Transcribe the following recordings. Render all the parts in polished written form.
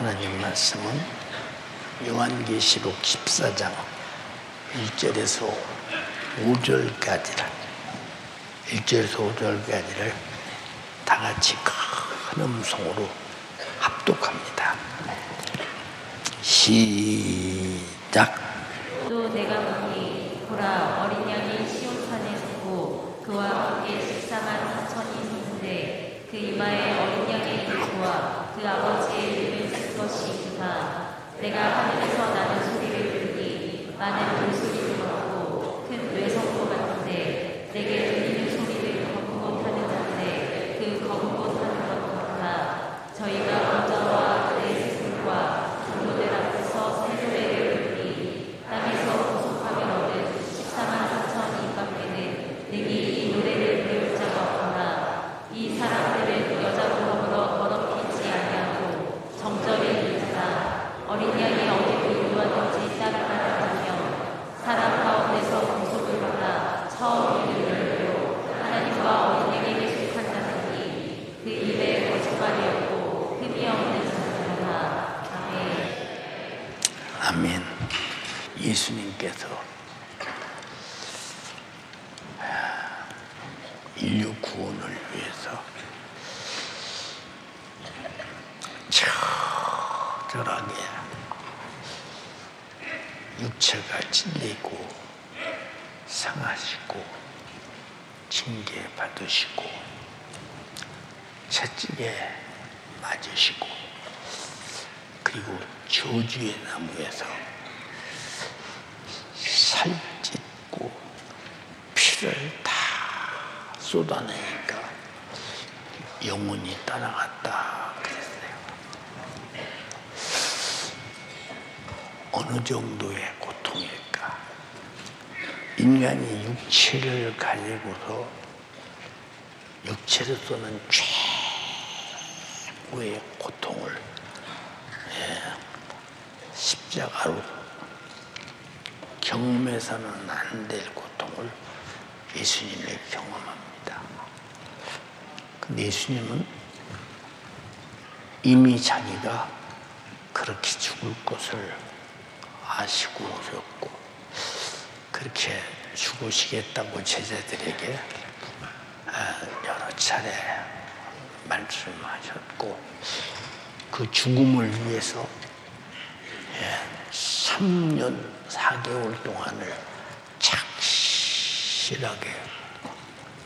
하나님 말씀은 요한계시록 14장 1절에서 5절까지를 다 같이 큰 음성으로 합독합니다. 시작. 또 내가 보니 보라 어린 양이 시온산에 섰고 그와 함께 14만 4천이 섰는데 그 이마에 어린 양의 이름과 그 아버지의 이름을 쓴 것이 있다. 내가 하늘에서 나는 소리를 들으니 많은 돌소리 들었고 큰 뇌성도 같은데 내게 들리는 소리를 거부 못하는 자인데 그 거부 못하는 것 같아. 저희가 왕자와 그의 스승과 장로들 앞에서 새 노래를 부르니 땅에서 구속함을 얻은 14만 4천 입밖에는 능히 이 노래를 배울 자가 없구나. 이 사람들은 여자로 더불어 더럽히지 아니하고 정절에 이르다. 어린 양이 어디로 인도하든지 따라가라며 사람 가운데서 구속을 받아 처음 이름을 배워 하나님과 어린 양에게 속한 자들이 그 입에 거짓말이 없고 흠이 없는 자들이라. 아멘. 아멘. 예수님께서 인류 구원을 위해서 처절하게 육체가 찔리고 상하시고 징계 받으시고 채찍에 맞으시고 그리고 저주의 나무에서 살찢고 피를 다 쏟아내니까 영혼이 따라갔다 그랬어요. 어느 정도의 고통일까? 인간이 육체를 가지고서 육체로서는 최고의 고통을 십자가로 경험해서는 안 될 고통을 예수님이 경험합니다. 근데 예수님은 이미 자기가 그렇게 죽을 것을 아시고 오셨고 그렇게 죽으시겠다고 제자들에게 여러 차례 말씀하셨고 그 죽음을 위해서 3년 4개월 동안을 착실하게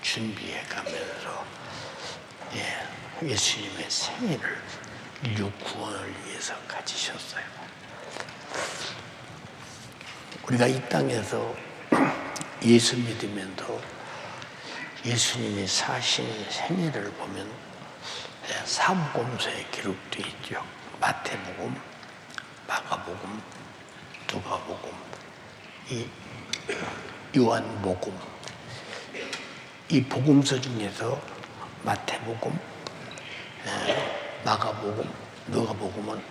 준비해 가면서 예수님의 생애를 인류 구원을 위해서 가지셨어요. 우리가 이 땅에서 예수 믿으면서 예수님이 사신 생애를 보면 사복음서에 기록되어 있죠. 마태복음, 마가복음, 누가복음, 이 요한복음, 이 복음서 중에서 마태복음, 마가복음, 누가복음은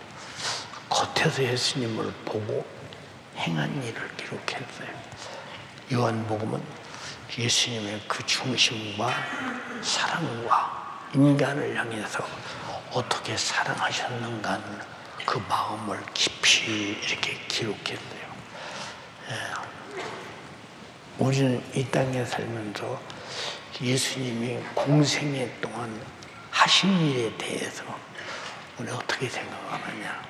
겉에서 예수님을 보고 행한 일을 기록했어요. 요한복음은 예수님의 그 중심과 사랑과 인간을 향해서 어떻게 사랑하셨는가 하는 그 마음을 깊이 이렇게 기록했어요. 우리는 이 땅에 살면서 예수님이 공생애 동안 하신 일에 대해서 우리 어떻게 생각하느냐?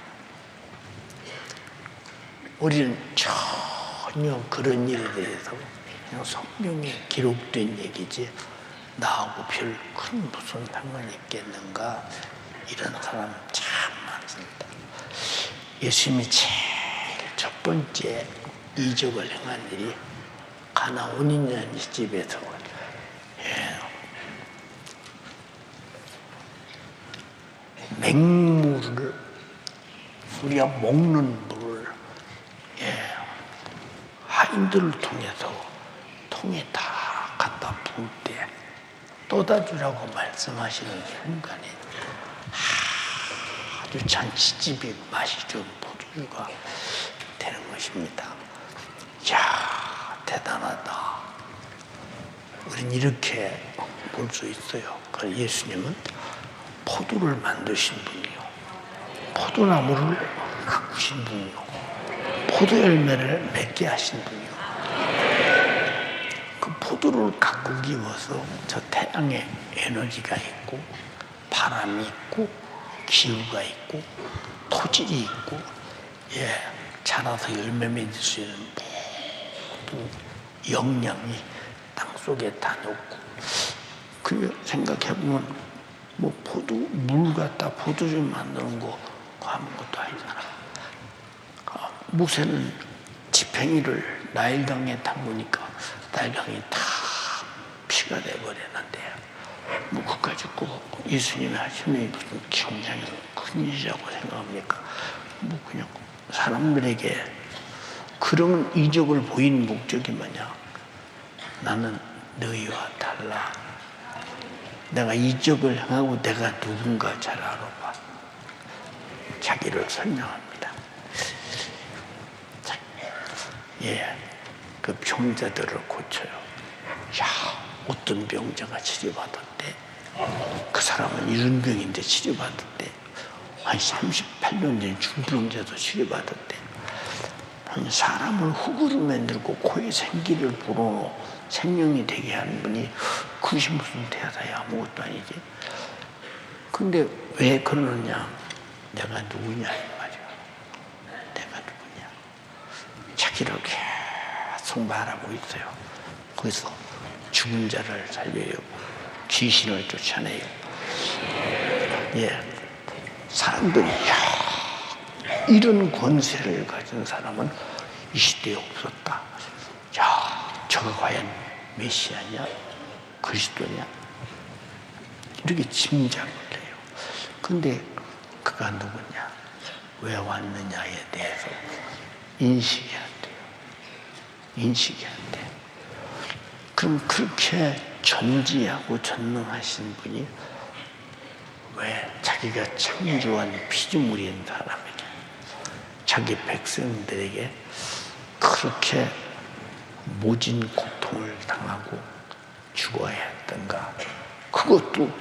우리는 전혀 그런 일에 대해서 그냥 성경에 기록된 얘기지 나하고 별 큰 무슨 상관이 있겠는가 이런 사람 참 많습니다. 예수님이 제일 첫 번째 이적을 행한 일이 가나 온인녀의 집에서 맹물을 우리가 먹는 물을 하인들을 통해서 통에 다 갖다 부을 때 떠다 주라고 말씀하시는 순간에 아주 잔치집이 맛이 좋은 포도주가 되는 것입니다. 이야, 대단하다. 우린 이렇게 볼 수 있어요. 예수님은 포도를 만드신 분이요. 포도나무를 가꾸신 분이요. 포도 열매를 맺게 하신 분이요. 그 포도를 가꾸기 위해서 저 태양에 에너지가 있고 바람이 있고 기후가 있고 토질이 있고 자라서 열매 맺을 수 있는 모든 영양이 땅속에 다 넣고 그 생각해보면 뭐 포도 물 갖다 포도주 만드는 거 아무것도 아니잖아. 모세는 지팽이를 나일강에 담그니까 나일강이 다 피가 돼버렸는데 뭐 그까짓 거 예수님이 하시는 무슨 굉장히 큰 일이라고 생각합니까? 뭐 그냥 사람들에게 그런 이적을 보인 목적이 뭐냐? 나는 너희와 달라. 내가 이적을 향하고 내가 누군가 잘 알아봐. 자기를 설명합니다. 그 병자들을 고쳐요. 어떤 병자가 치료받았대. 그 사람은 이런 병인데 치료받았대. 한 38년 전 중병자도 치료받았대. 사람을 흙으로 만들고 코에 생기를 불어넣어 생명이 되게 하는 분이 그것이 무슨 대사야 아무것도 아니지. 근데 왜 그러느냐? 내가 누구냐 이 말이야. 내가 누구냐? 자기를 계속 말하고 있어요. 그래서 죽은 자를 살려요. 귀신을 쫓아내요. 사람들이 이런 권세를 가진 사람은 이 시대에 없었다. 저가 과연 메시아냐? 그리스도냐? 이렇게 짐작을 해요. 근데 그가 누구냐? 왜 왔느냐에 대해서 인식이 안 돼요. 인식이 안 돼요. 그럼 그렇게 전지하고 전능하신 분이 왜 자기가 창조한 피조물인 사람에게 자기 백성들에게 그렇게 모진 고통을 당하고 죽어야 했던가? 그것도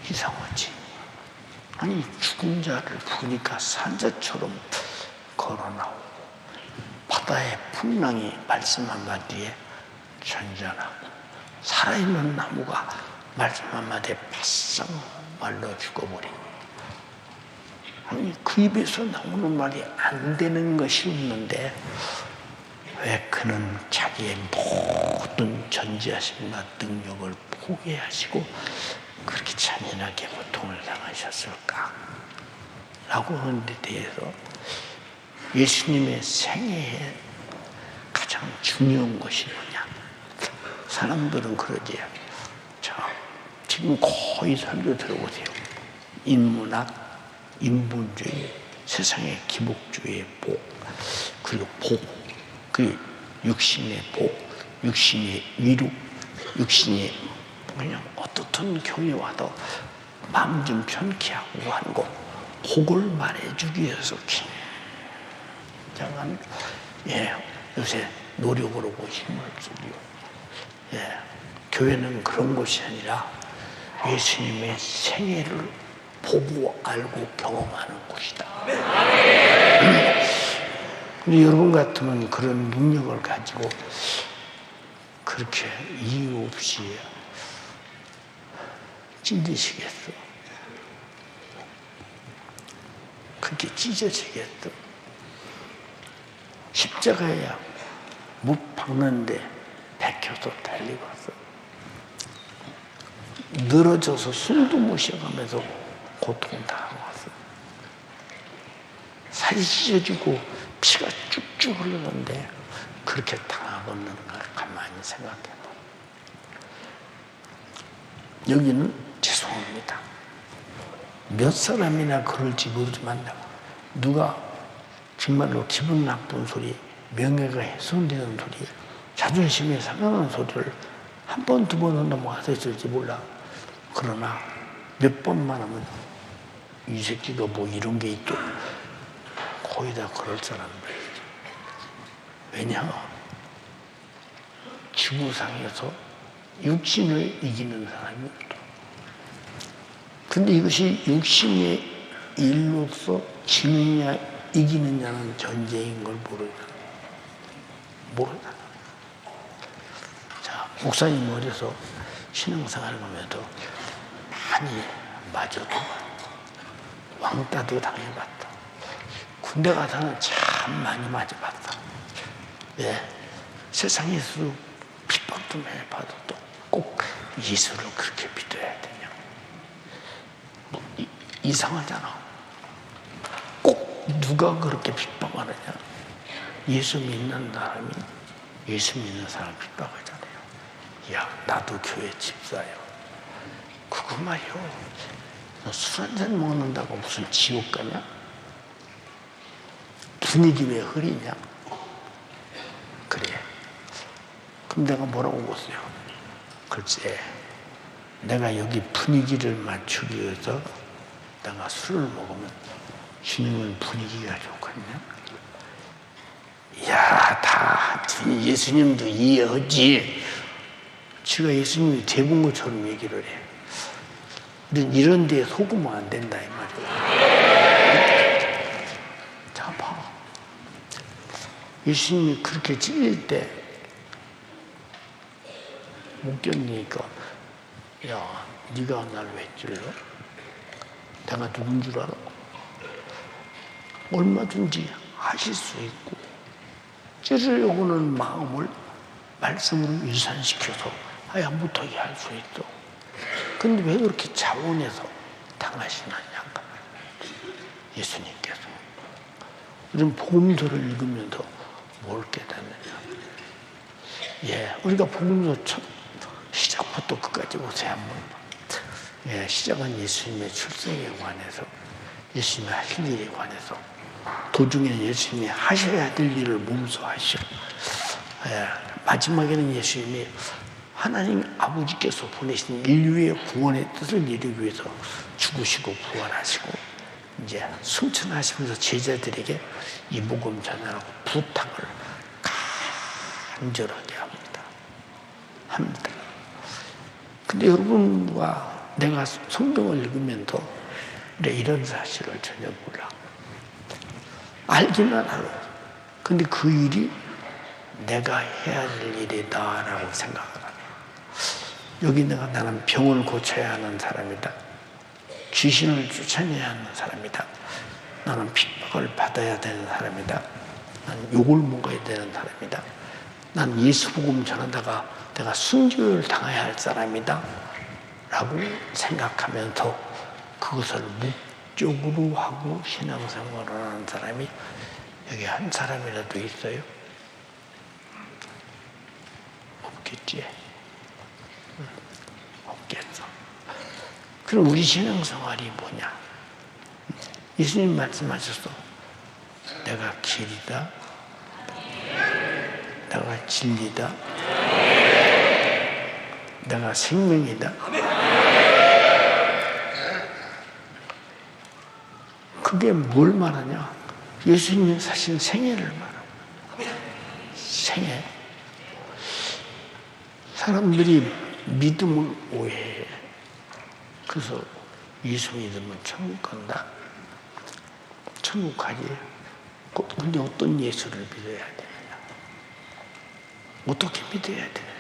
이상하지. 아니 죽은 자를 부으니까 산자처럼 걸어나오고 바다의 풍랑이 말씀 한마디에 전전하고 살아있는 나무가 말씀 한마디에 바싹 말라 죽어버린. 아니 그 입에서 나오는 말이 안 되는 것이 없는데 왜 그는 자기의 모든 전지하심과 능력을 포기하시고 그렇게 잔인하게 고통을 당하셨을까? 라고 하는 데 대해서 예수님의 생애에 가장 중요한 것이 뭐냐? 사람들은 그러지. 지금 거의 설교 들어보세요. 인문학, 인본주의, 세상의 기복주의의 복, 그리고 복, 그 육신의 복, 육신의 위로, 육신의 그냥 어떻든 경에 와도 마음 좀 편케 하고 하는 거, 복을 말해주기 위해서 굉장한 요새 노력을 하고 힘을 쓰고요. 교회는 그런 곳이 아니라 예수님의 생애를 보고 알고 경험하는 곳이다. 근데 여러분 같으면 그런 능력을 가지고 그렇게 이유 없이 찢으시겠어? 그렇게 찢어지겠어? 십자가야 못 박는데 백혀서 달리고 왔어. 늘어져서 숨도 못 쉬어가면서 고통 당하고 왔어. 살이 찢어지고 피가 쭉쭉 흐르는데 그렇게 당하고 있는 걸 가만히 생각해봐. 여기는 죄송합니다. 몇 사람이나 그럴지 모르지만 누가 정말로 기분 나쁜 소리, 명예가 훼손되는 소리, 자존심이 상하는 소리를 한 번, 두 번은 넘어가서 있을지 몰라. 그러나 몇 번만 하면 이 새끼가 뭐 이런 게 있고 거의 다 그럴 사람들이지. 왜냐? 지구상에서 육신을 이기는 사람이 없다. 근데 이것이 육신의 일로서 지느냐 이기느냐는 전쟁인 걸 모르잖아. 자, 목사님 어려서 신앙생활을 하면서 많이 맞아도 왕따도 당해봤다. 군대 가서는 참 많이 맞아봤다. 예, 세상에서 핍박도 해봐도 또 꼭 예수를 그렇게 믿어야 되냐? 뭐 이상하잖아. 꼭 누가 그렇게 핍박하느냐? 예수 믿는 사람이 예수 믿는 사람 핍박하잖아요. 야, 나도 교회 집사요. 그거 말이요. 술 한잔 먹는다고 무슨 지옥 가냐? 분위기 왜 흐리냐? 그래. 그럼 내가 뭐라고 보세요? 글쎄, 내가 여기 분위기를 맞추기 위해서 내가 술을 먹으면 주님은 분위기가 좋거든요. 야, 다 예수님도 이해하지. 지가 예수님이 돼본 것처럼 얘기를 해. 이런 데에 속으면 안 된다 이 말이야. 자, 봐. 예수님이 그렇게 찔릴 때 못 견디니까, 야, 네가 날 왜 찔러? 내가 누군 줄 알아? 얼마든지 하실 수 있고 찌르려고는 마음을 말씀으로 유산시켜서 하야 못하게 할 수 있어. 근데 왜 그렇게 자원해서 당하시느냐? 예수님께서. 이런 복음서를 읽으면서 뭘 깨닫느냐? 예, 우리가 복음서 첫 시작부터 끝까지 보세요 한번. 예, 시작은 예수님의 출생에 관해서, 예수님이 하실 일에 관해서, 도중에 예수님이 하셔야 될 일을 몸소 하셔. 예, 마지막에는 예수님이 하나님 아버지께서 보내신 인류의 구원의 뜻을 이루기 위해서 죽으시고 부활하시고 이제 승천하시면서 제자들에게 이 복음 전하라고 부탁을 간절하게 합니다. 근데 여러분과 내가 성경을 읽으면서 이런 사실을 전혀 몰라. 알기는 알아. 근데 그 일이 내가 해야 될 일이다라고 생각을 하네. 여기 나는 병을 고쳐야 하는 사람이다. 귀신을 쫓아내야 하는 사람이다. 나는 핍박을 받아야 되는 사람이다. 나는 욕을 먹어야 되는 사람이다. 난 예수 복음 전하다가 내가 순교를 당해야 할 사람이다 라고 생각하면서 그것을 목적으로 하고 신앙생활을 하는 사람이 여기 한 사람이라도 있어요? 없겠지? 없겠어. 그럼 우리 신앙생활이 뭐냐? 예수님 말씀하셨어. 내가 길이다. 내가 진리다. 내가 생명이다. 그게 뭘 말하냐? 예수님이 사실 생애를 말합니다. 생애. 사람들이 믿음을 오해해. 그래서 예수 믿으면 천국 간다. 천국 가지. 근데 어떤 예수를 믿어야 되느냐? 어떻게 믿어야 되느냐?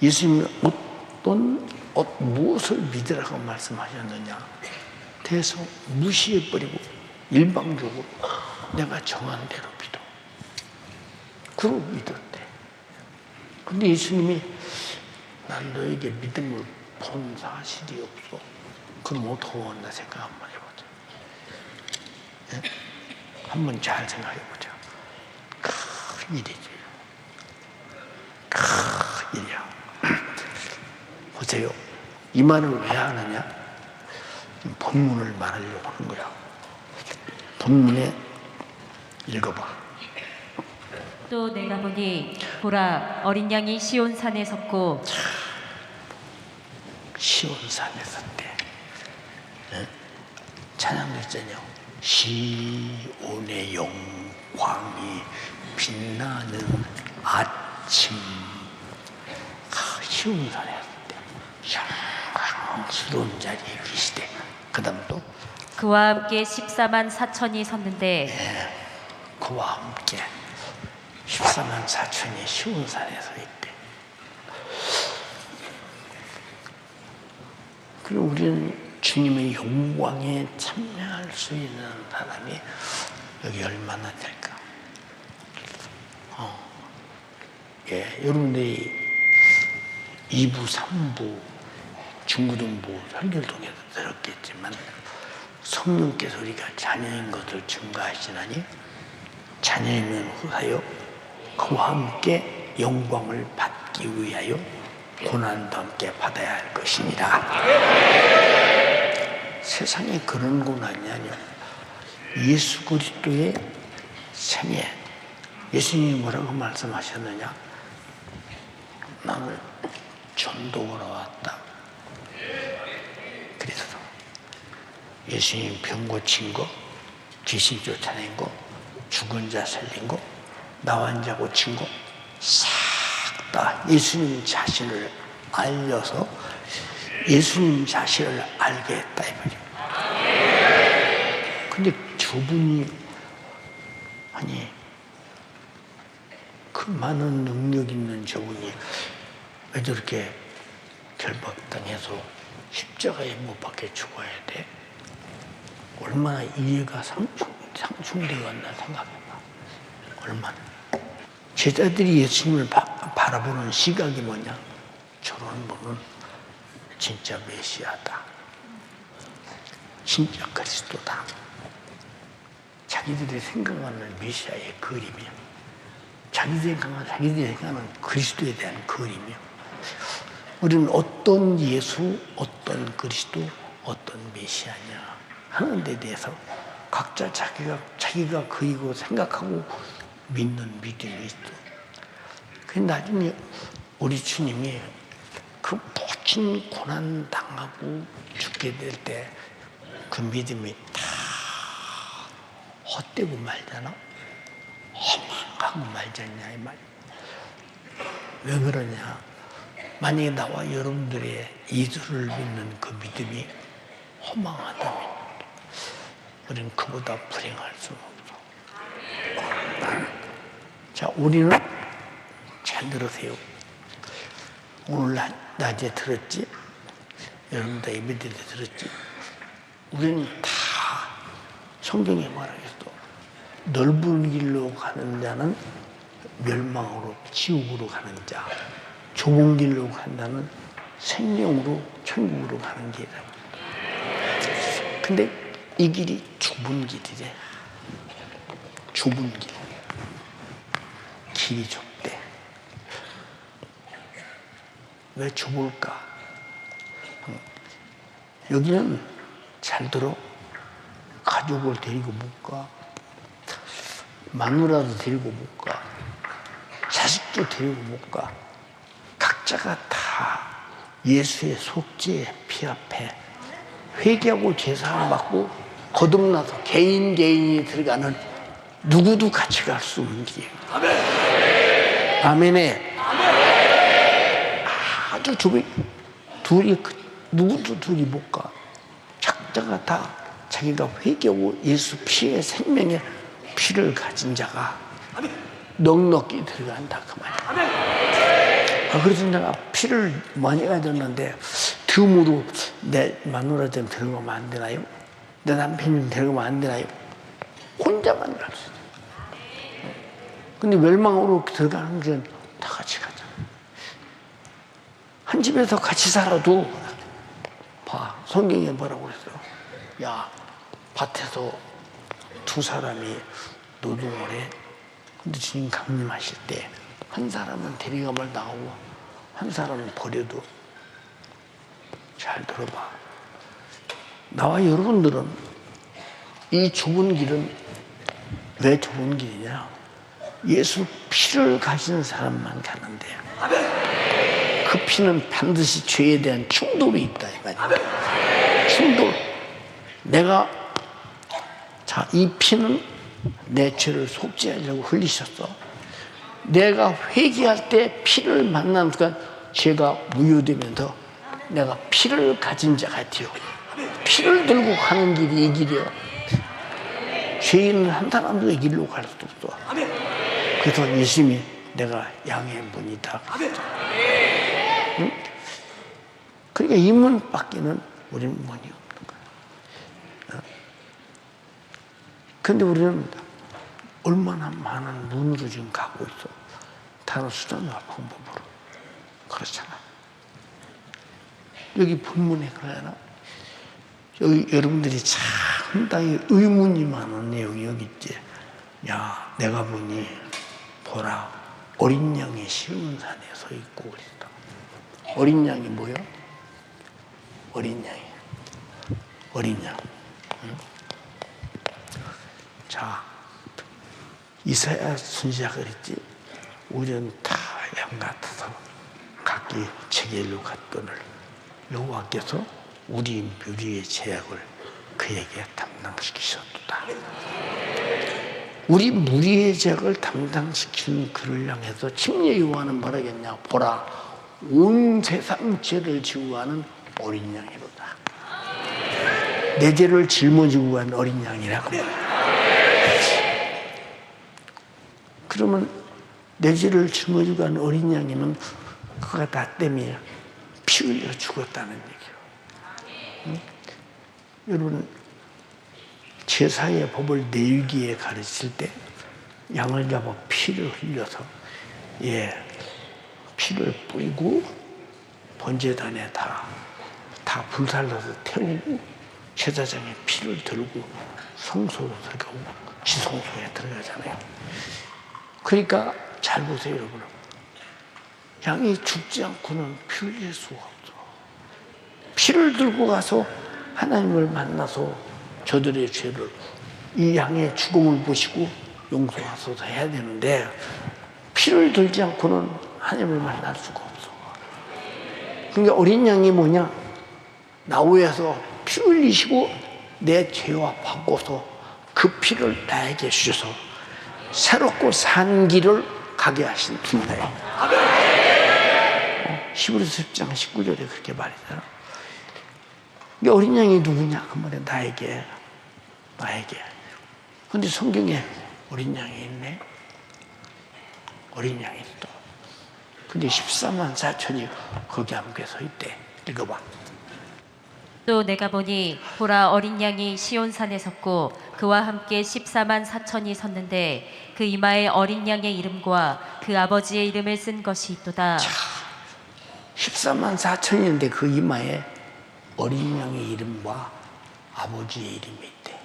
예수님이 무엇을 믿으라고 말씀하셨느냐? 대해서 무시해버리고 일방적으로 내가 정한 대로 믿어. 그러고 믿었대. 근데 예수님이 난 너에게 믿음을 본 사실이 없어. 그럼 어떻게 한다 생각 한번 해보자. 네? 한번 잘 생각해보자. 큰 일이지. 큰 일이야. 보세요. 이 말을 왜 하느냐? 본문을 말하려고 하는 거야. 본문에 읽어봐. 또 내가 보니 보라 어린 양이 시온산에 섰고 시온산에 섰대. 네? 찬양도 있잖아요. 시온의 영광이 빛나는 아침. 시온산에 섰대. 영광스러운 자리에 계시대. 그 다음 또 그와 함께 14만 4천이 섰는데 그와 함께 14만 4천이 시온산에 서 있대. 그리고 우리는 주님의 영광에 참여할 수 있는 사람이 여기 얼마나 될까? 여러분들이 2부, 3부 중고등부 설교를 통해서 들었겠지만 성령께서 우리가 자녀인 것을 증거하시나니 자녀이면 후사요 그와 함께 영광을 받기 위하여 고난도 함께 받아야 할 것이니라. 세상에 그런 고난이 아니야. 예수 그리스도의 생애, 예수님이 뭐라고 말씀하셨느냐? 나는 전도하러 왔다. 그래서 예수님 병 고친 거, 귀신 쫓아낸 거, 죽은 자 살린 거, 나환 자 고친 거, 싹 다 예수님 자신을 알려서 예수님 자신을 알게 했다 이 말이에요. 근데 저분이 아니 그 많은 능력 있는 저분이 왜 저렇게 결박당해서 십자가에 못 박혀 죽어야 돼? 얼마나 이해가 상충되었나 생각해봐. 얼마나. 제자들이 예수님을 바라보는 시각이 뭐냐? 저런 분은 진짜 메시아다. 진짜 그리스도다. 자기들이 생각하는 메시아의 그림이야. 자기들이 생각하는 그리스도에 대한 그림이야. 우리는 어떤 예수, 어떤 그리스도, 어떤 메시아냐 하는 데 대해서 각자 자기가 그리고 생각하고 믿는 믿음이 있어. 그 나중에 우리 주님이 그 모진 고난 당하고 죽게 될 때 그 믿음이 다 헛되고 말잖아. 허망하고 말잖냐 이 말. 왜 그러냐? 만약에 나와 여러분들의 예수를 믿는 그 믿음이 허망하다면 우리는 그보다 불행할 수는 없어. 자, 우리는 잘 들으세요. 오늘 낮에 들었지? 여러분들 예배 때 들었지? 우리는 다 성경에 말하겠어. 넓은 길로 가는 자는 멸망으로 지옥으로 가는 자, 좁은 길로 간다는 생명으로 천국으로 가는 길이다. 근데 이 길이 좁은 길이래. 좁은 길. 길이 좁대. 왜 좁을까? 여기는 잘 들어. 가족을 데리고 못 가. 마누라도 데리고 못 가. 자식도 데리고 못 가. 각자가 다 예수의 속죄의 피 앞에 회개하고 제사를 받고 거듭나서 개인이 들어가는 누구도 같이 갈 수 없는 길이에요. 아멘에. 아주 누구도 둘이 못 가. 각자가 다 자기가 회개하고 예수 피의 생명의 피를 가진 자가 넉넉히 들어간다 그 말이야. 그래서 내가 피를 많이 가졌는데 덤으로 내 마누라 좀 데려가면 안 되나요? 내 남편 좀 데려가면 안 되나요? 혼자만 갈 수 있어요. 근데 멸망으로 들어가는 건 다 같이 가잖아. 한 집에서 같이 살아도 봐. 성경에 뭐라고 했어요? 야, 밭에서 두 사람이 노동을 해. 근데 주님 강림하실 때 한 사람은 데리감을 나오고 한 사람은 버려도. 잘 들어봐. 나와 여러분들은 이 좁은 길은 왜 좁은 길이냐? 예수 피를 가진 사람만 가는데 그 피는 반드시 죄에 대한 충돌이 있다 이 말이야. 충돌. 내가 이 피는 내 죄를 속죄하려고 흘리셨어. 내가 회개할 때 피를 만난 순간 죄가 무효되면서 내가 피를 가진 자가 되어 피를 들고 가는 길이 이 길이야. 죄인은 한 사람도 이 길로 갈 수도 없어. 그래서 예수님이 내가 양의 문이다. 응? 그러니까 이 문 밖에는 우리는 문이 없는 거야. 그런데 우리는 얼마나 많은 문으로 지금 가고 있어. 다른 수단과 방법으로. 그렇잖아. 여기 본문에 그러잖아. 여기 여러분들이 상당히 의문이 많은 내용이 여기 있지. 야, 내가 보니 보라, 어린 양이 시온산에 서 있고 그랬다. 어린 양이 뭐야? 어린 양이. 어린 양. 응? 자, 이사야 선지자가 그랬지. 우리는 다 양 같아서 각기 제길로 갔거늘 여호와께서 우리 무리의 죄악을 그에게 담당시키셨도다. 우리 무리의 죄악을 담당시키는 그를 향해서 침례 요한은 뭐라겠냐. 보라, 온 세상 죄를 지고 가는 어린 양이로다. 내 죄를 짊어지고 간 어린 양이라고. 그러면 내 죄를 짊어지고 간 어린 양이면 그가 나 때문에 피 흘려 죽었다는 얘기예요. 응? 여러분, 제사의 법을 레위기에 가르칠 때 양을 잡아 피를 흘려서 피를 뿌리고 번제단에 다 불살라서 태우고 제사장에 피를 들고 성소로 들어가고 지성소에 들어가잖아요. 그러니까 잘 보세요, 여러분. 양이 죽지 않고는 피 흘릴 수가 없어. 피를 들고 가서 하나님을 만나서 저들의 죄를, 이 양의 죽음을 보시고 용서하소서 해야 되는데, 피를 들지 않고는 하나님을 만날 수가 없어. 그러니까 어린 양이 뭐냐? 나우에서 피 흘리시고 내 죄와 바꿔서 그 피를 나에게 주셔서 새롭고 산 길을 가게 하신 분이에요. 히브리서 10장 19절에 그렇게 말이잖아. 이 어린 양이 누구냐? 그 말에 나에게. 근데 성경에 어린 양이 있네. 어린 양이 또. 근데 14만 4천이 거기 함께 서 있대. 읽어봐. 또 내가 보니 보라, 어린 양이 시온산에 섰고 그와 함께 14만 4천이 섰는데 그 이마에 어린 양의 이름과 그 아버지의 이름을 쓴 것이 있도다. 14만 4천인데 그 이마에 어린 양의 이름과 아버지의 이름이 있대.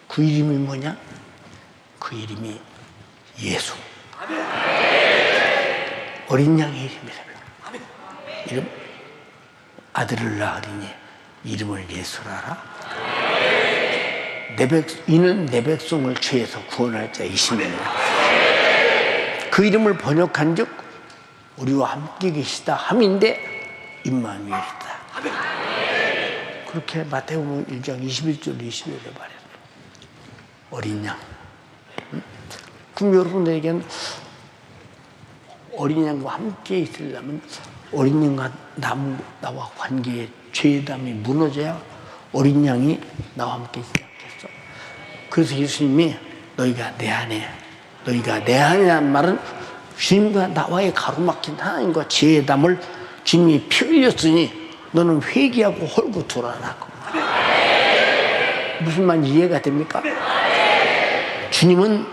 그 이름이 뭐냐? 그 이름이 예수. 어린 양의 이름이라며. 이름? 아들을 낳으리니 이름을 예수라라. 이는 내 백성을 죄에서 구원할 자이시니라. 그 이름을 번역한 즉 우리와 함께 계시다 함인데 임마누엘이다. 그렇게 마태복음 1장 21절 22절에 말했어. 어린 양. 그럼 여러분들에게는 어린 양과 함께 있으려면 어린 양과 나와 관계의 죄담이 무너져야 어린 양이 나와 함께 있지 않겠어. 그래서 예수님이 너희가 내 안에란 말은 주님과 나와의 가로막힌 하나님과 죄의 담을 주님이 피 흘렸으니 너는 회개하고 헐고 돌아라고. 무슨 말인지 이해가 됩니까? 주님은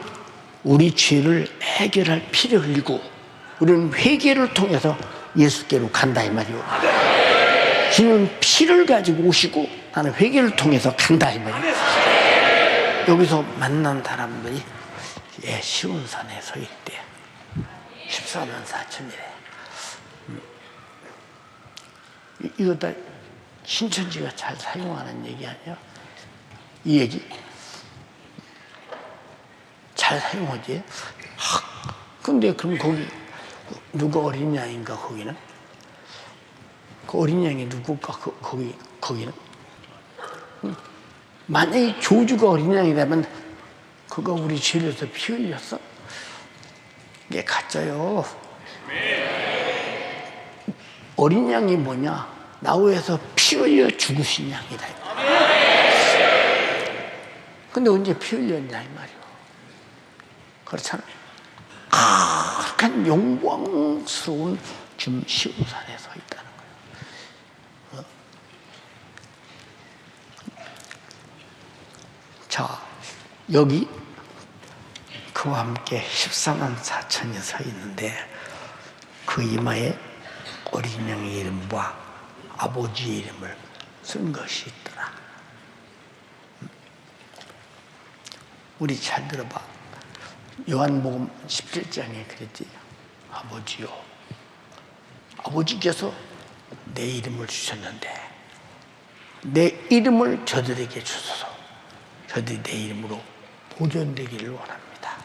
우리 죄를 해결할 피를 흘리고 우리는 회개를 통해서 예수께로 간다 이 말이요. 주님은 피를 가지고 오시고 나는 회개를 통해서 간다 이 말이요. 여기서 만난 사람들이 시온산에 서 있대. 14만 4천이래. 이거 다 신천지가 잘 사용하는 얘기 아니야? 이 얘기 잘 사용하지? 근데 그럼 거기 누가 어린 양인가 거기는? 그 어린 양이 누굴까 거기는? 만약에 교주가 어린 양이라면 그거 우리 죄에서 피 흘렸어? 이게 가짜요. 어린 양이 뭐냐? 나우에서 피 피 흘려 죽으신 양이다. 근데 언제 피 흘렸냐 이 말이요. 그렇잖아요. 한 영광스러운 지금 시온산에 서 있다는 거예요. 자, 여기 그와 함께 14만 4천이 서 있는데 그 이마에 어린 양의 이름과 아버지의 이름을 쓴 것이 있더라. 우리 잘 들어봐. 요한복음 17장에 그랬지. 아버지요, 아버지께서 내 이름을 주셨는데 내 이름을 저들에게 주소서. 저들이 내 이름으로 보존되기를 원합니다.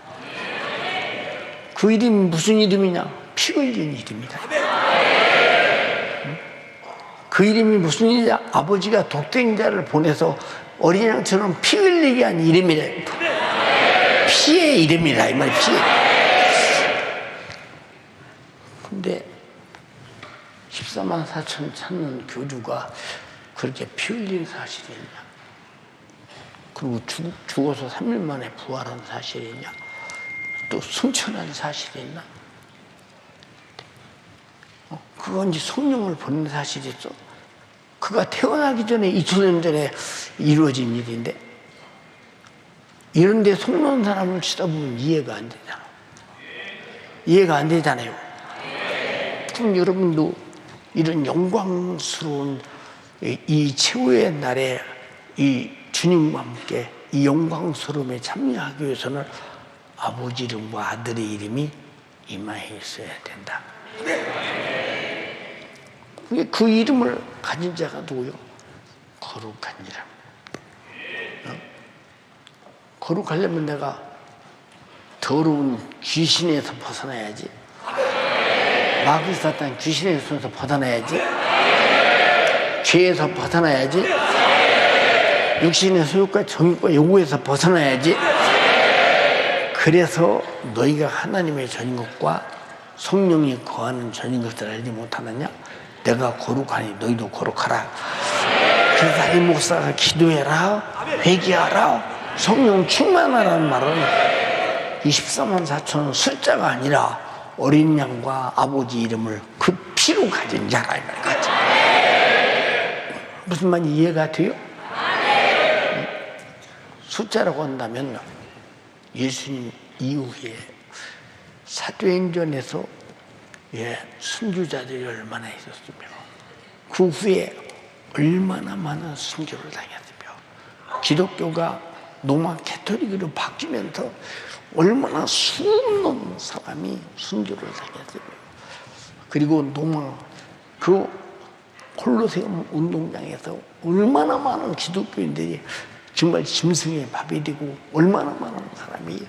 그 이름이 무슨 이름이냐? 피 흘린 이름이다. 그 이름이 무슨 이름이냐? 아버지가 독생자를 보내서 어린 양처럼 피 흘리게 한 이름이다. 피의 이름이라 이 말이야. 피. 근데 14만 4천 찾는 교주가 그렇게 피 흘린 사실이 있냐? 그리고 죽어서 3일 만에 부활한 사실이 있냐? 또 승천한 사실이 있나? 그건 이제 성령을 보낸 사실이 있어. 그가 태어나기 전에 2000년 전에 이루어진 일인데 이런데 속는 사람을 쳐다보면 이해가 안 되잖아. 이해가 안 되잖아요. 그럼 여러분도 이런 영광스러운 이 최후의 날에 이 주님과 함께 이 영광스러움에 참여하기 위해서는 아버지 이름과 아들의 이름이 이마에 있어야 된다. 그 이름을 가진 자가 누구요? 거룩한 이름. 거룩하려면 내가 더러운 귀신에서 벗어나야지. 마귀 사탄 귀신의 손에서 벗어나야지. 죄에서 벗어나야지. 육신의 소욕과 정욕과 요구에서 벗어나야지. 그래서 너희가 하나님의 전인 것과 성령이 거하는 전인 것을 알지 못하느냐? 내가 거룩하니 너희도 거룩하라. 그래서 이 목사가 기도해라, 회개하라, 성령 충만하라는 말은 24만 4천은 숫자가 아니라 어린 양과 아버지 이름을 그 피로 가진 자라 이 말이지. 무슨 말인지 이해가 돼요? 숫자라고 한다면 예수님 이후에 사도행전에서 순교자들이 얼마나 있었으며 그 후에 얼마나 많은 순교를 당했으며 기독교가 로마 캐톨릭으로 바뀌면서 얼마나 수많은 사람이 순교를 당했으며 그리고 로마 그 콜로세움 운동장에서 얼마나 많은 기독교인들이 정말 짐승의 밥이 되고 얼마나 많은 사람이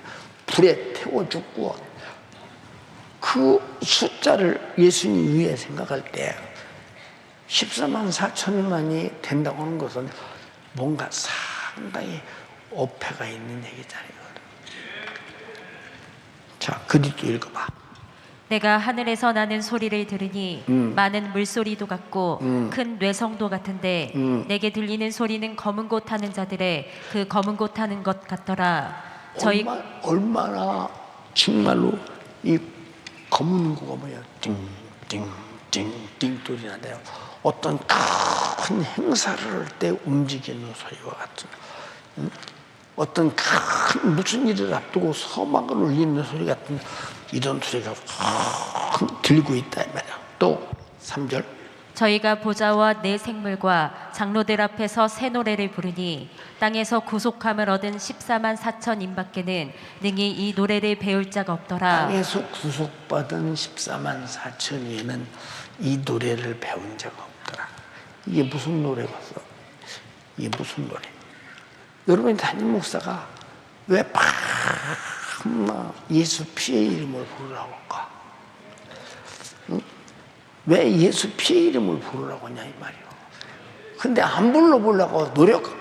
불에 태워 죽고 그 숫자를 예수님 위에 생각할 때 14만 4천만이 된다고 하는 것은 뭔가 상당히 어폐가 있는 얘기잖아요. 자, 그 뒤도 읽어봐. 내가 하늘에서 나는 소리를 들으니 많은 물소리도 같고 큰 뇌성도 같은데 내게 들리는 소리는 검은 곳 타는 자들의 그 검은 곳 타는 것 같더라. 얼마나 정말로 이 검은 거가 뭐야? 띵띵띵띵 소리 나네요. 어떤 큰 행사를 할 때 움직이는 소리와 같은 어떤 큰 무슨 일을 앞두고 서막을 울리는 소리 같은 이런 소리가 들리고 있다 이 말이야. 또 3절 저희가 보좌와 내 생물과 장로들 앞에서 새 노래를 부르니 땅에서 구속함을 얻은 14만 4천인 밖에는 능히 이 노래를 배울 자가 없더라. 땅에서 구속받은 14만 4천 위에는 이 노래를 배운 자가 없더라. 이게 무슨 노래겠어? 이게 무슨 노래? 여러분이 담임 목사가 왜 밤낮 예수 피의 이름을 부르라고 할까? 응? 왜 예수 피의 이름을 부르라고 하냐 이 말이요. 근데 안 불러보려고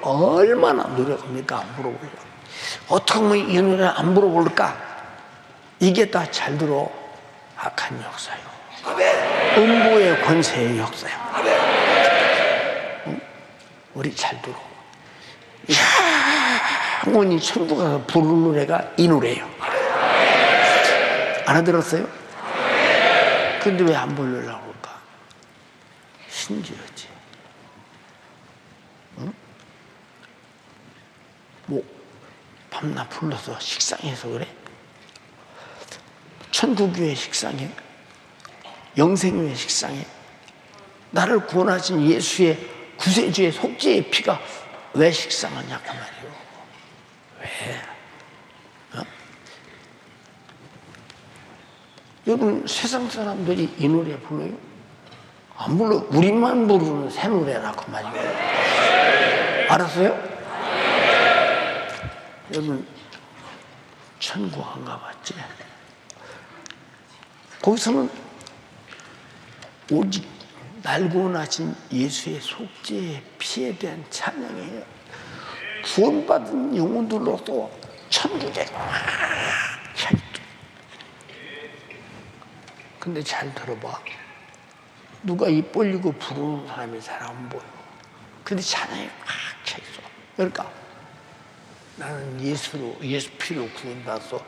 얼마나 노력합니까? 안 불러보려고. 어떻게 하면 이 노래를 안 불러볼까? 이게 다 잘 들어. 악한 역사요. 음부의 권세의 역사요. 응? 우리 잘 들어. 영원히 천국 가서 부르는 노래가 이 노래예요. 알아들었어요? 근데 왜 안 부르려고 할까? 신기하지. 응? 뭐 밤낮 불러서 식상해서 그래? 천국교회 식상해? 영생교회 식상해? 나를 구원하신 예수의 구세주의 속죄의 피가 왜 식상하냐고 말이요. 왜? 어? 여러분 세상 사람들이 이 노래 불러요? 안 불러. 우리만 부르는 새 노래라고 말이에요. 알았어요? 여러분 천국 안 가봤지? 거기서는 오직 날 구원하신 예수의 속죄의 피에 대한 찬양이에요. 구원받은 영혼들로도 천국에 차 있죠. 근데 잘 들어봐. 누가 입 벌리고 부르는 사람이 잘 안 보여. 근데 찬양이 꽉 차 있어. 그러니까 나는 예수 피로 구원받아서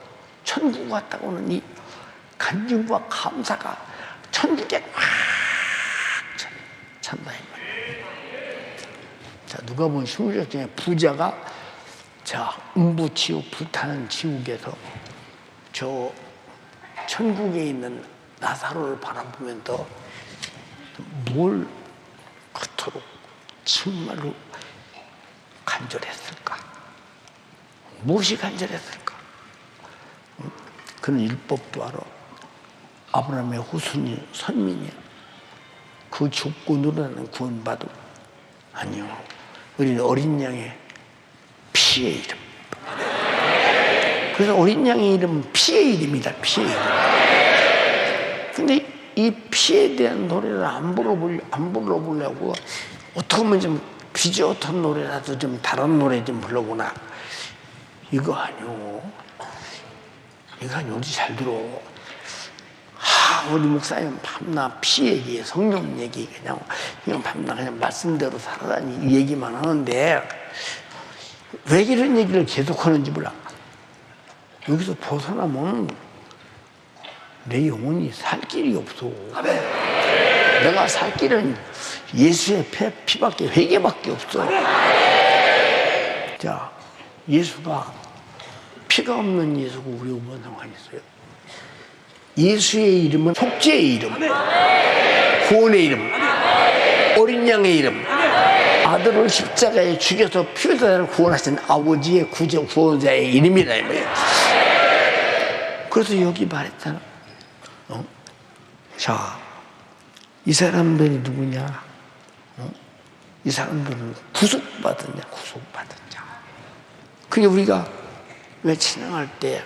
천국 갔다고는 이 간증과 감사가 천국에 꽉 찬다 이 말이야. 자, 누가 보면 16장 중에 부자가 자 음부지옥 불타는 지옥에서 저 천국에 있는 나사로를 바라보면서 뭘 그토록 정말로 간절했을까? 무엇이 간절했을까? 그는 율법도 알아. 아브라함의 후손이 선민이야. 그 조건으로는 구원받음. 아니요. 우리는 어린 양의 피의 이름. 그래서 어린 양의 이름은 피의 이름이다. 피의 이름. 근데 이 피에 대한 노래를 안 불러보려고 어떻게 하면 좀 비슷한 노래라도 좀 다른 노래 좀 불러보나. 이거 아니오. 이거 아니오. 우리 잘 들어. 우리 목사님 밤낮 피 얘기, 성령 얘기 그냥 밤낮 그냥 말씀대로 살아다니 얘기만 하는데 왜 이런 얘기를 계속 하는지 몰라. 여기서 벗어나면 내 영혼이 살 길이 없어. 내가 살 길은 예수의 피밖에 회개밖에 없어. 자, 예수가 피가 없는 예수고 우리 어떤 상관이 있어요? 예수의 이름은 속죄의 이름, 구원의 이름, 어린 양의 이름, 아들을 십자가에 죽여서 피 흘려 구원하신 아버지의 구원자의 이름이라 이 말이에요. 그래서 여기 말했잖아. 자, 이 사람들이 누구냐? 이 사람들은 구속받은 자, 구속받은 자. 그게 우리가 왜 찬양할 때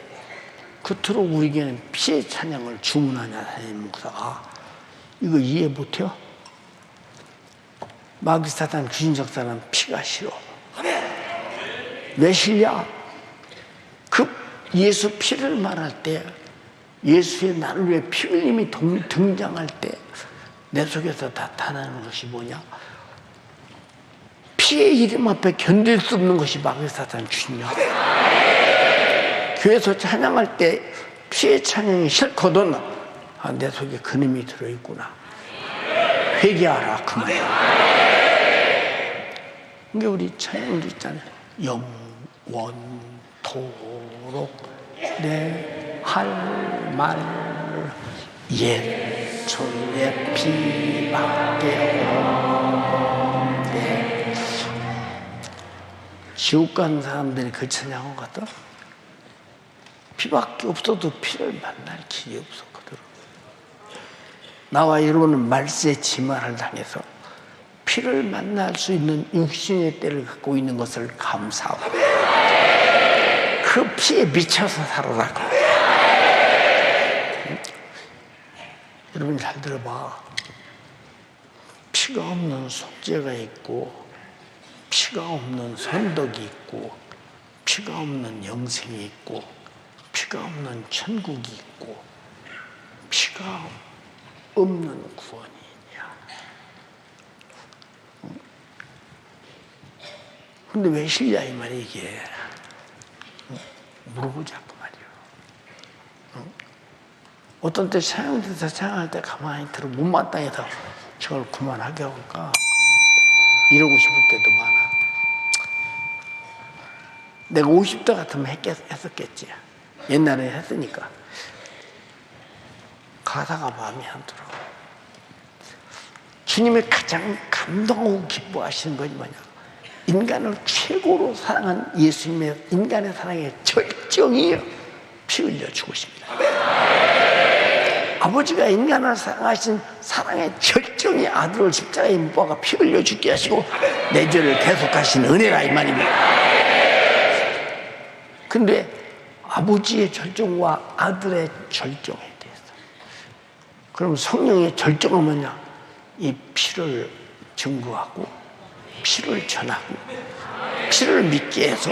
그토록 우리에게는 피의 찬양을 주문하냐, 사님 목사가. 이거 이해 못해요? 마귀 사단, 귀신적 사람 피가 싫어. 왜 싫냐? 그 예수 피를 말할 때, 예수의 나를 위해 피 흘림이 등장할 때, 내 속에서 나타나는 것이 뭐냐? 피의 이름 앞에 견딜 수 없는 것이 마귀 사단, 귀신이야. 교회에서 찬양할 때 피의 찬양이 싫거든. 아, 내 속에 그놈이 들어있구나. 회개하라 그 말이야. 그러니까 우리 찬양도 있잖아요. 영원토록 내 할 말 예수의 피밖에 없네. 지옥 가는 사람들이 그 찬양하거든. 피밖에 없어도 피를 만날 길이 없었거든. 나와 여러분은 말세의 지마를 당해서 피를 만날 수 있는 육신의 때를 갖고 있는 것을 감사하고 그 피에 미쳐서 살아라고. 여러분 잘 들어봐. 피가 없는 속죄가 있고 피가 없는 선덕이 있고 피가 없는 영생이 있고 피가 없는 천국이 있고 피가 없는 구원이 있냐. 근데 왜 싫냐 이 말이야 이게. 물어보자고 말이야. 어떤 때 사형돼서 생각할 때 가만히 들어 못마땅해서 저걸 그만하게 할까 이러고 싶을 때도 많아. 내가 50대 같으면 했었겠지. 옛날에 했으니까. 가사가 마음에 안 들어. 주님이 가장 감동하고 기뻐하시는 것이 뭐냐? 인간을 최고로 사랑한 예수님의 인간의 사랑의 절정이요. 피 흘려 죽으십니다. 아버지가 인간을 사랑하신 사랑의 절정이 아들을 십자가에 못 박아 피 흘려 죽게 하시고 내 죄를 대속하신 은혜라 이 말입니다. 근데 아버지의 절정과 아들의 절정에 대해서 그럼 성령의 절정은 뭐냐? 이 피를 증거하고 피를 전하고 피를 믿게 해서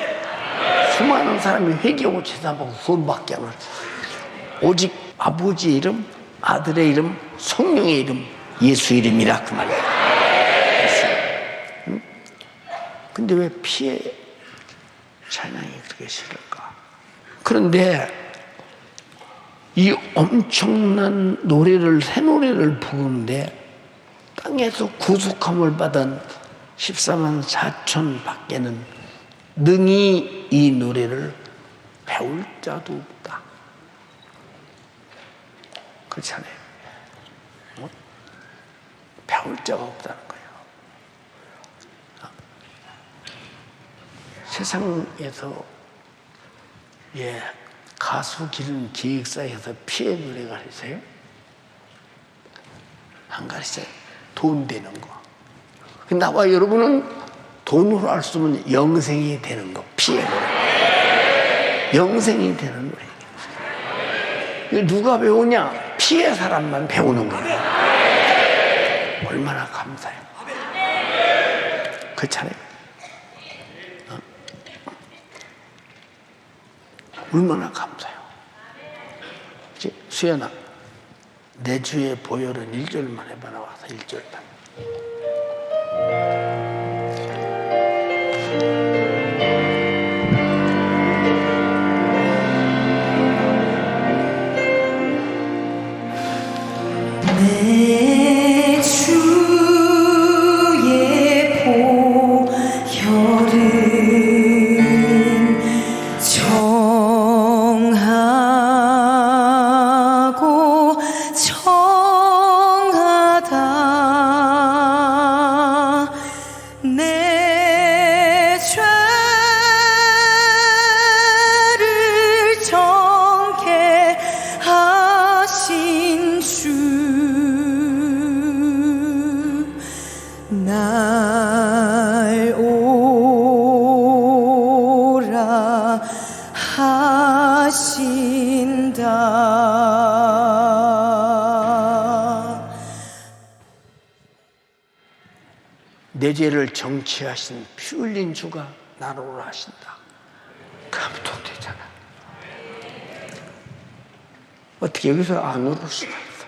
수많은 사람이 회개하고 제사하고 구원받게 하는 오직 아버지의 이름, 아들의 이름, 성령의 이름, 예수 이름이라 그 말이야. 응? 근데 왜 피의 찬양이 그렇게 싫을까? 그런데 이 엄청난 노래를 새 노래를 부르는데 땅에서 구속함을 받은 14만 4천 밖에는 능히 이 노래를 배울 자도 없다. 그렇잖아요. 배울 자가 없다는 거예요. 세상에서 가수 기른 기획사에서 피해 노래 가르쳐요? 안 가르쳐요. 돈 되는 거. 나와 여러분은 돈으로 할 수 없는 영생이 되는 거. 피해 노래. 영생이 되는 노래. 누가 배우냐? 피해 사람만 배우는 거예요. 얼마나 감사해요. 그렇잖아요. 얼마나 감사해요. 수연아, 내 주의 보혈은 1절만 해봐. 나와서 1절만. 내 주의 보혈은 정하고 정하다. 내 죄를 정케 하신 주 날 오라 하신다. 내 죄를 정치하신 피 흘린 주가 나를 오라 하신다. 감동되잖아. 어떻게 여기서 안 오를 수가 있어?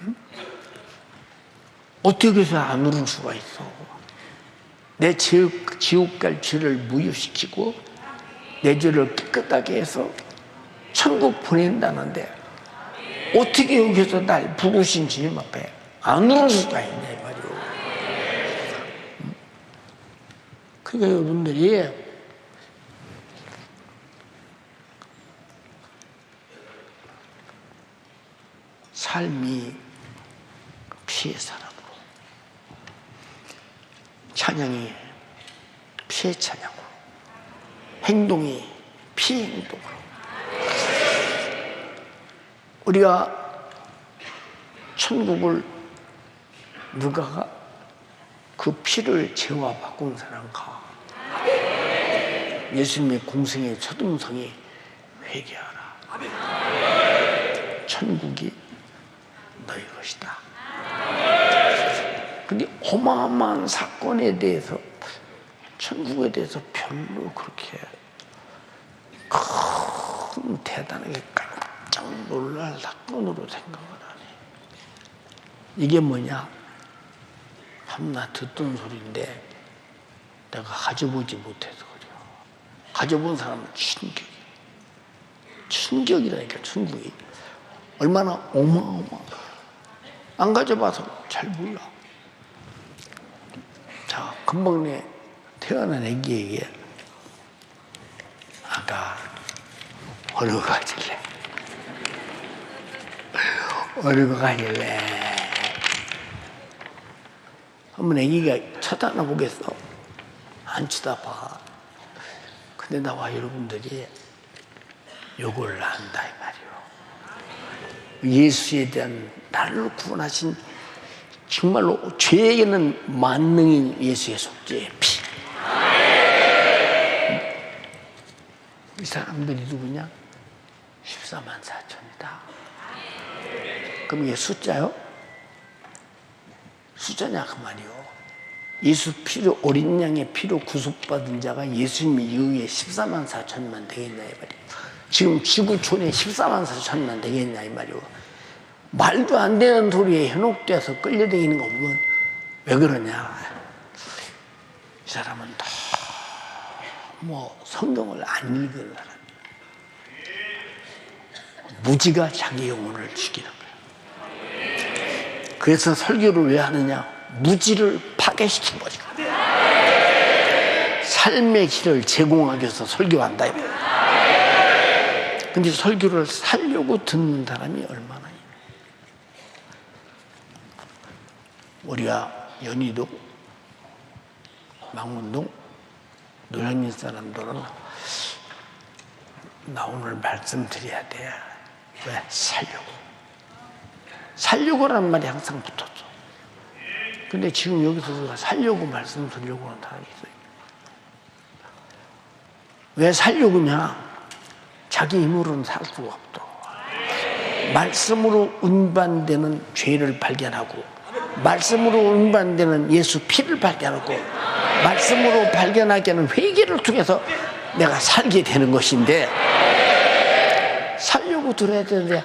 응? 어떻게 여기서 안 오를 수가 있어? 내 지옥 갈 죄를 무효시키고 내 죄를 깨끗하게 해서 천국 보낸다는데 어떻게 여기서 날 부르신 주님 앞에 안 오를 수가 있냐 이 말이오. 그러니까 여러분들이 삶이 피해 사람으로, 찬양이 피해 찬양으로, 행동이 피해 행동으로. 우리가 천국을 누가 그 피를 죄와 바꾼 사람과 예수님의 공생의 첫음성이 회개하라. 천국이 너희 것이다. 근데 어마어마한 사건에 대해서, 천국에 대해서 별로 그렇게 큰 대단하게 깜짝 놀랄 사건으로 생각을 안 해. 이게 뭐냐? 밤낮 듣던 소리인데 내가 가져보지 못해서 그래요. 가져본 사람은 충격이라니까, 충격이. 얼마나 어마어마한가. 안 가져봐서 잘 몰라. 자, 금방 태어난 애기에게 아까 어느 거 가질래? 어느 거 가질래? 한번 애기가 쳐다보겠어? 안 쳐다봐. 근데 나와 여러분들이 요걸 안다 이 말이요. 예수에 대한 나를 구원하신 정말로 죄에게는 만능인 예수의 속죄의 피. 이 사람들이 누구냐? 14만 4천이다. 그럼 이게 숫자요? 숫자냐 그 말이요. 예수 피로, 어린 양의 피로 구속받은 자가 예수님 이후에 14만 4천만 되겠냐 이 말이에요. 지금 지구촌에 14만 4천만 되겠냐 이 말이에요. 말도 안 되는 소리에 현혹돼서 끌려다니는 거 보면 왜 그러냐. 이 사람은 너무 성경을 안 읽은 사람. 무지가 자기 영혼을 죽이는 거예요. 그래서 설교를 왜 하느냐. 무지를 파괴시킨 거죠. 삶의 길을 제공하기 위해서 설교한다. 근데 설교를 살려고 듣는 사람이 얼마나. 우리가 연희동, 망원동, 노량진 사람들은 나 오늘 말씀드려야 돼. 왜? 살려고. 살려고라는 말이 항상 붙었어. 근데 지금 여기서 살려고 말씀드리려고 하는 사람이 있어요. 왜 살려고냐? 자기 힘으로는 살 수가 없다. 말씀으로 운반되는 죄를 발견하고, 말씀으로 운반되는 예수 피를 발견하고, 말씀으로 발견하게 하는 회개를 통해서 내가 살게 되는 것인데, 살려고 들어야 되는데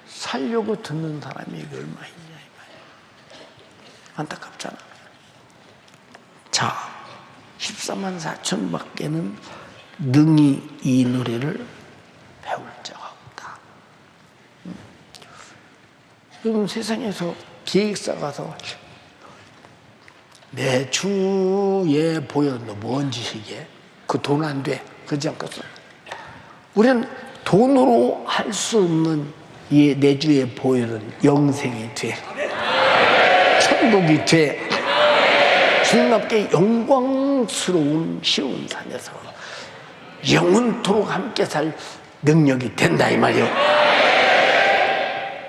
살려고 듣는 사람이 얼마 있냐 이 말이야. 안타깝잖아. 자, 14만 4천 밖에는 능히 이 노래를 배울 자가 없다. 여러분 세상에서 기획사 가서 내 주에 보여도 뭔 짓이게? 그 돈 안 돼. 그러지 않겠어? 우리는 돈으로 할 수 없는 이 내 주에 보여는 영생이 돼. 천국이 돼. 주님 앞에 영광스러운 시온산에서 영원토록 함께 살 능력이 된다 이 말이요.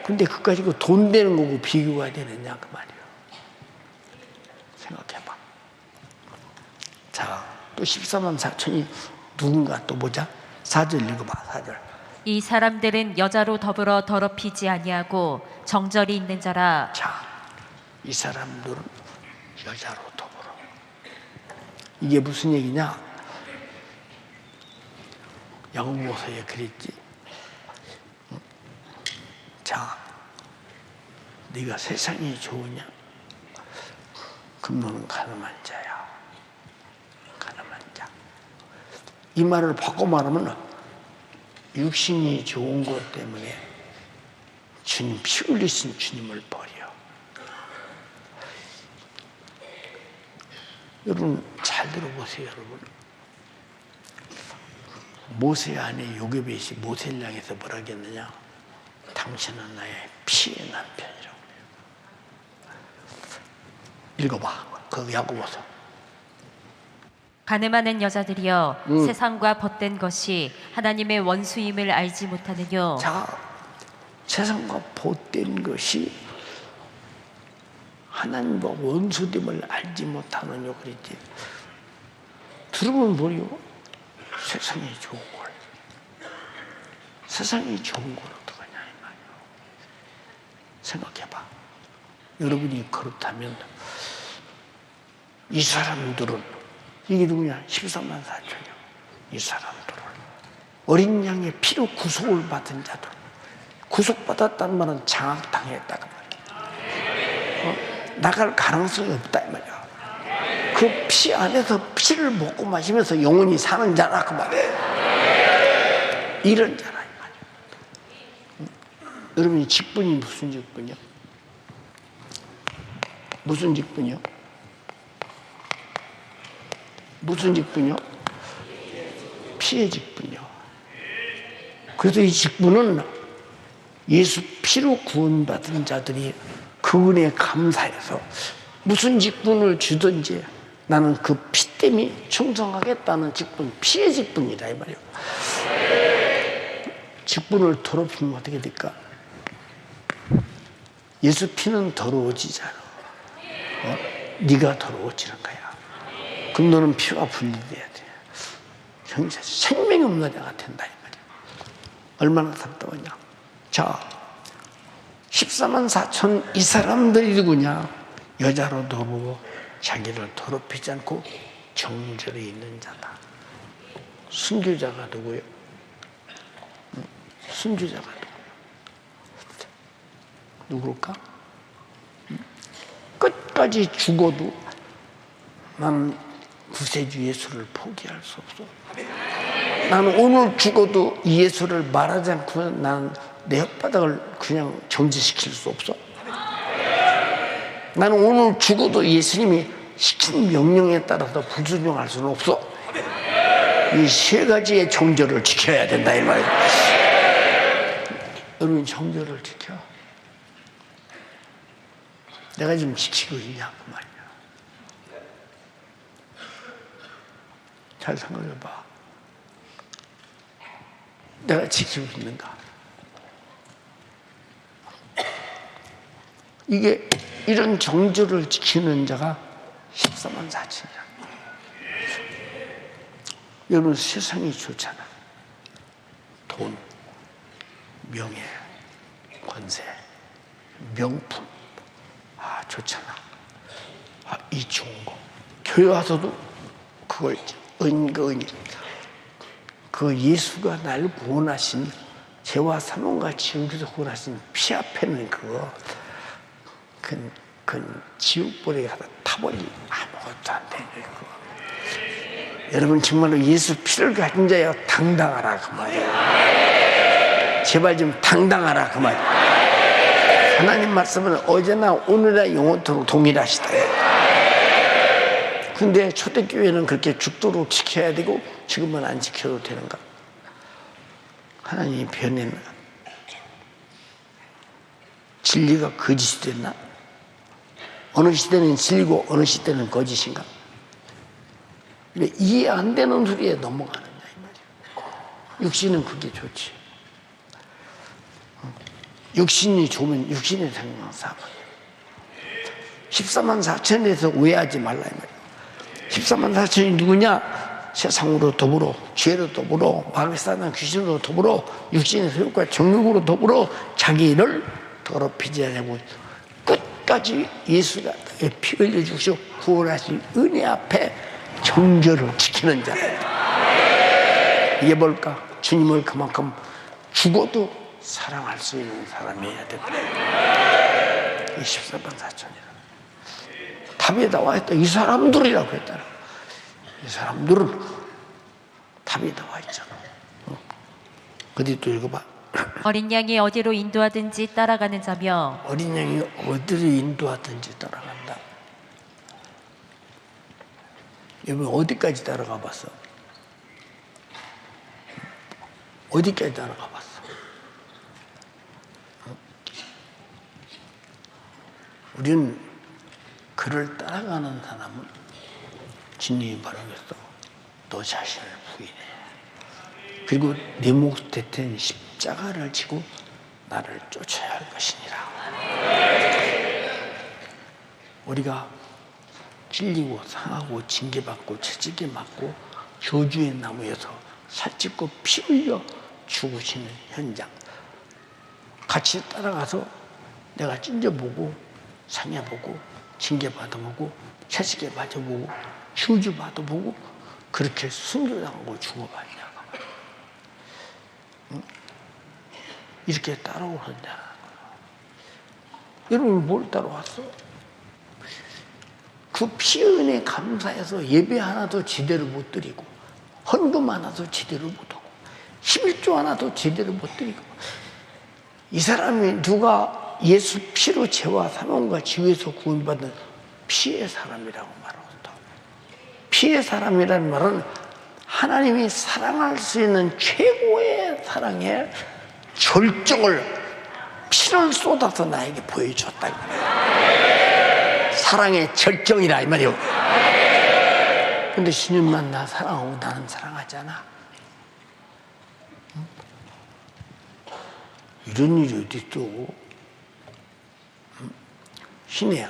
근데 그까지 돈 되는 거고 비교가 되느냐 그 말이요. 생각해봐. 자, 또 14만 4천이 누군가 또 보자. 4절 읽어봐. 4절. 이 사람들은 여자로 더불어 더럽히지 아니하고 정절이 있는 자라. 자, 이 사람들은 여자로 더불어. 이게 무슨 얘기냐? 야고보서에 그랬지. 자, 네가 세상이 좋으냐? 그럼 너는 가늠한 자야. 가늠한 자. 이 말을 바꿔 말하면 육신이 좋은 것 때문에 주님 피 흘리신 주님을 버려. 여러분 잘 들어보세요. 여러분 모세 안에 요게벳이 모세를 향해서 뭐라 했느냐? 당신은 나의 피의 남편이라고 해요. 읽어봐. 그 야고보서. 가늠하는 여자들이여 세상과 벗된 것이 하나님의 원수임을 알지 못하느뇨. 자, 세상과 벗된 것이 하나님과 원수됨을 알지 못하느뇨 그랬지. 들으면 뭐요? 세상이 좋은 걸. 세상이 좋은 걸 어떡하냐 이 말이야. 생각해봐. 여러분이 그렇다면 이 사람들은 이게 누구냐? 14만 4천이요. 이 사람들은 어린 양의 피로 구속을 받은 자들. 구속받았다는 말은 장악당했다고 말이야. 나갈 가능성이 없다 이 말이야. 그 피 안에서 피를 먹고 마시면서 영원히 사는 자라 그 말이에요. 이런 자라 이 말이에요. 여러분이 직분이 무슨 직분이요? 무슨 직분이요? 무슨 직분이요? 피의 직분이요. 그래서 이 직분은 예수 피로 구원받은 자들이 그분에 감사해서 무슨 직분을 주든지 나는 그 피 때문에 충성하겠다는 직분, 피의 직분이다 이 말이에요. 직분을 더럽히면 어떻게 될까? 예수 피는 더러워지잖아. 네가 더러워지는 거야. 그럼 너는 피가 분리돼야 돼. 형제 생명이 없는 자가 된다 이 말이야. 얼마나 답답하냐. 자, 14만 4천 이 사람들이 누구냐? 여자로 더러워 자기를 더럽히지 않고 정절에 있는 자다. 순교자가 누구예요? 순교자가 누굴까? 끝까지 죽어도 나는 구세주 예수를 포기할 수 없어. 나는 오늘 죽어도 이 예수를 말하지 않고 나는 내 혓바닥을 그냥 정지시킬 수 없어. 나는 오늘 죽어도 예수님이 시킨 명령에 따라서 불순종할 수는 없어. 이 세 가지의 정절을 지켜야 된다 이 말이야. 여러분 정절을 지켜. 내가 지금 지키고 있냐 그 말이야. 잘 생각해봐. 내가 지키고 있는가? 이게 이런 정절을 지키는 자가 14만 4천이야. 여러분 세상이 좋잖아. 돈, 명예, 권세, 명품. 아 좋잖아. 아, 이 좋은 거. 교회 와서도 그걸 은근히 그 예수가 날 구원하신 죄와 사망과 지옥에서 구원하신 피 앞에는 그거 그 지옥불에 가다 타버리 아무것도 안 되는 거. 여러분 정말로 예수 피를 가진 자여 당당하라 그 말이야. 제발 좀 당당하라 그 말이야. 하나님 말씀은 어제나 오늘이나 영원토록 동일하시다. 근데 초대교회는 그렇게 죽도록 지켜야 되고 지금은 안 지켜도 되는가? 하나님이 변했나? 진리가 거짓이 됐나? 어느 시대는 진리고 어느 시대는 거짓인가? 이해 안 되는 소리에 넘어가는 거야 이 말이야. 육신은 그게 좋지. 육신이 좋으면 육신의 생명 사고. 14만 4천에서 오해하지 말라 이 말이야. 14만 4천이 누구냐? 세상으로 더불어 죄로 더불어 마귀 사단 귀신으로 더불어 육신의 소욕과 정욕으로 더불어 자기를 더럽히지 않고 끝까지 예수가 피 흘려 주시고 구원하신 은혜 앞에 정절을 지키는 자예요. 이게 뭘까? 주님을 그만큼 죽어도 사랑할 수 있는 사람이어야 된다. 이 14만 4천이라 답에 나와 있다. 이 사람들이라고 했잖아. 이 사람들은 답이 나와 있잖아. 어디 또 읽어봐. 어린 양이 어디로 인도하든지 따라가는 자며 어린 양이 어디로 인도하든지 따라간다. 여러분 어디까지 따라가 봤어? 어디까지 따라가 봤어? 우리는 그를 따라가는 사람은 주님이 말하겠어. 너 자신을 부인해. 그리고 네 몫 대신 십자가를 지고 나를 쫓아야 할 것이니라. 우리가 찔리고 상하고 징계받고 채찍에 맞고 저주의 나무에서 살찌고 피 흘려 죽으시는 현장 같이 따라가서 내가 찐져보고 상해보고 징계받아보고 채찍에 맞아보고 저주받아보고 그렇게 순교당하고 죽어봤냐고. 응? 이렇게 따라오느냐. 여러분 뭘 따라왔어? 그 피의 은혜에 감사해서 예배 하나도 제대로 못 드리고 헌금 하나도 제대로 못 하고 11조 하나도 제대로 못 드리고 이 사람이 누가 예수 피로 죄와 사망과 지옥에서 구원받은 피의 사람이라고 말합니다. 피의 사람이라는 말은 하나님이 사랑할 수 있는 최고의 사랑의 절정을 피를 쏟아서 나에게 보여줬다. 사랑의 절정이라 이 말이요. 근데 주님만 나 사랑하고 나는 사랑하지 않아. 이런 일이 어디 있어? 신혜야,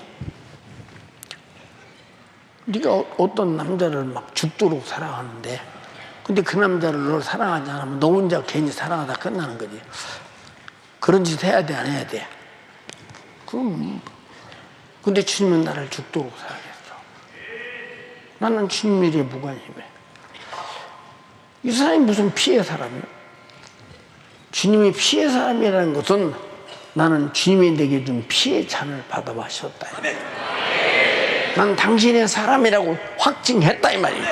네가 어떤 남자를 막 죽도록 사랑하는데, 근데 그 남자를 널 사랑하지 않으면 너 혼자 괜히 사랑하다 끝나는 거지. 그런 짓 해야 돼, 안 해야 돼? 그럼. 근데 주님은 나를 죽도록 사랑했어. 나는 주님 일에 무관심해. 이 사람이 무슨 피의 사람이야? 주님이 피의 사람이라는 것은 나는 주님이 내게 준 피의 잔을 받아 마셨다. 난 당신의 사람이라고 확증했다 이 말이죠.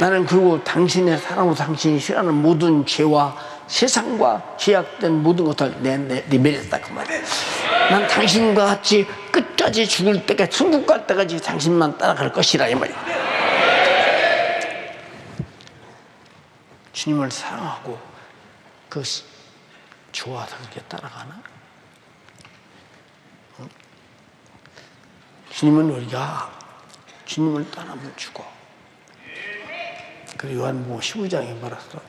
나는 그리고 당신의 사랑으로 당신이 싫어하는 모든 죄와 세상과 죄악된 모든 것을 내버렸다 그 말이야. 난 당신과 같이 끝까지 죽을 때까지 천국 갈 때까지 당신만 따라갈 것이라 이 말이야. 주님을 사랑하고 그 좋아서 그렇게 따라가나? 응? 주님은 우리가 주님을 떠나면 죽어. 그리고 요한복음 15장에 말했어.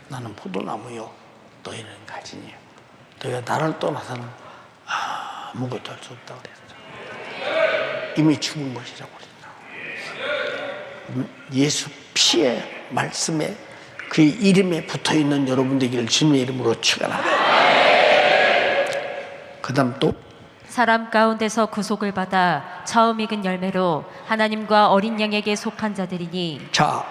나는 포도나무요 너희는 가지니요. 너희가 나를 떠나서는 아무것도 할 수 없다고 그랬어. 이미 죽은 것이라고 그랬어. 예수 피의 말씀에 그 이름에 붙어있는 여러분들에게 주님의 이름으로 축원합니다. 그 다음 또 사람 가운데서 구속을 받아 처음 익은 열매로 하나님과 어린 양에게 속한 자들이니. 자,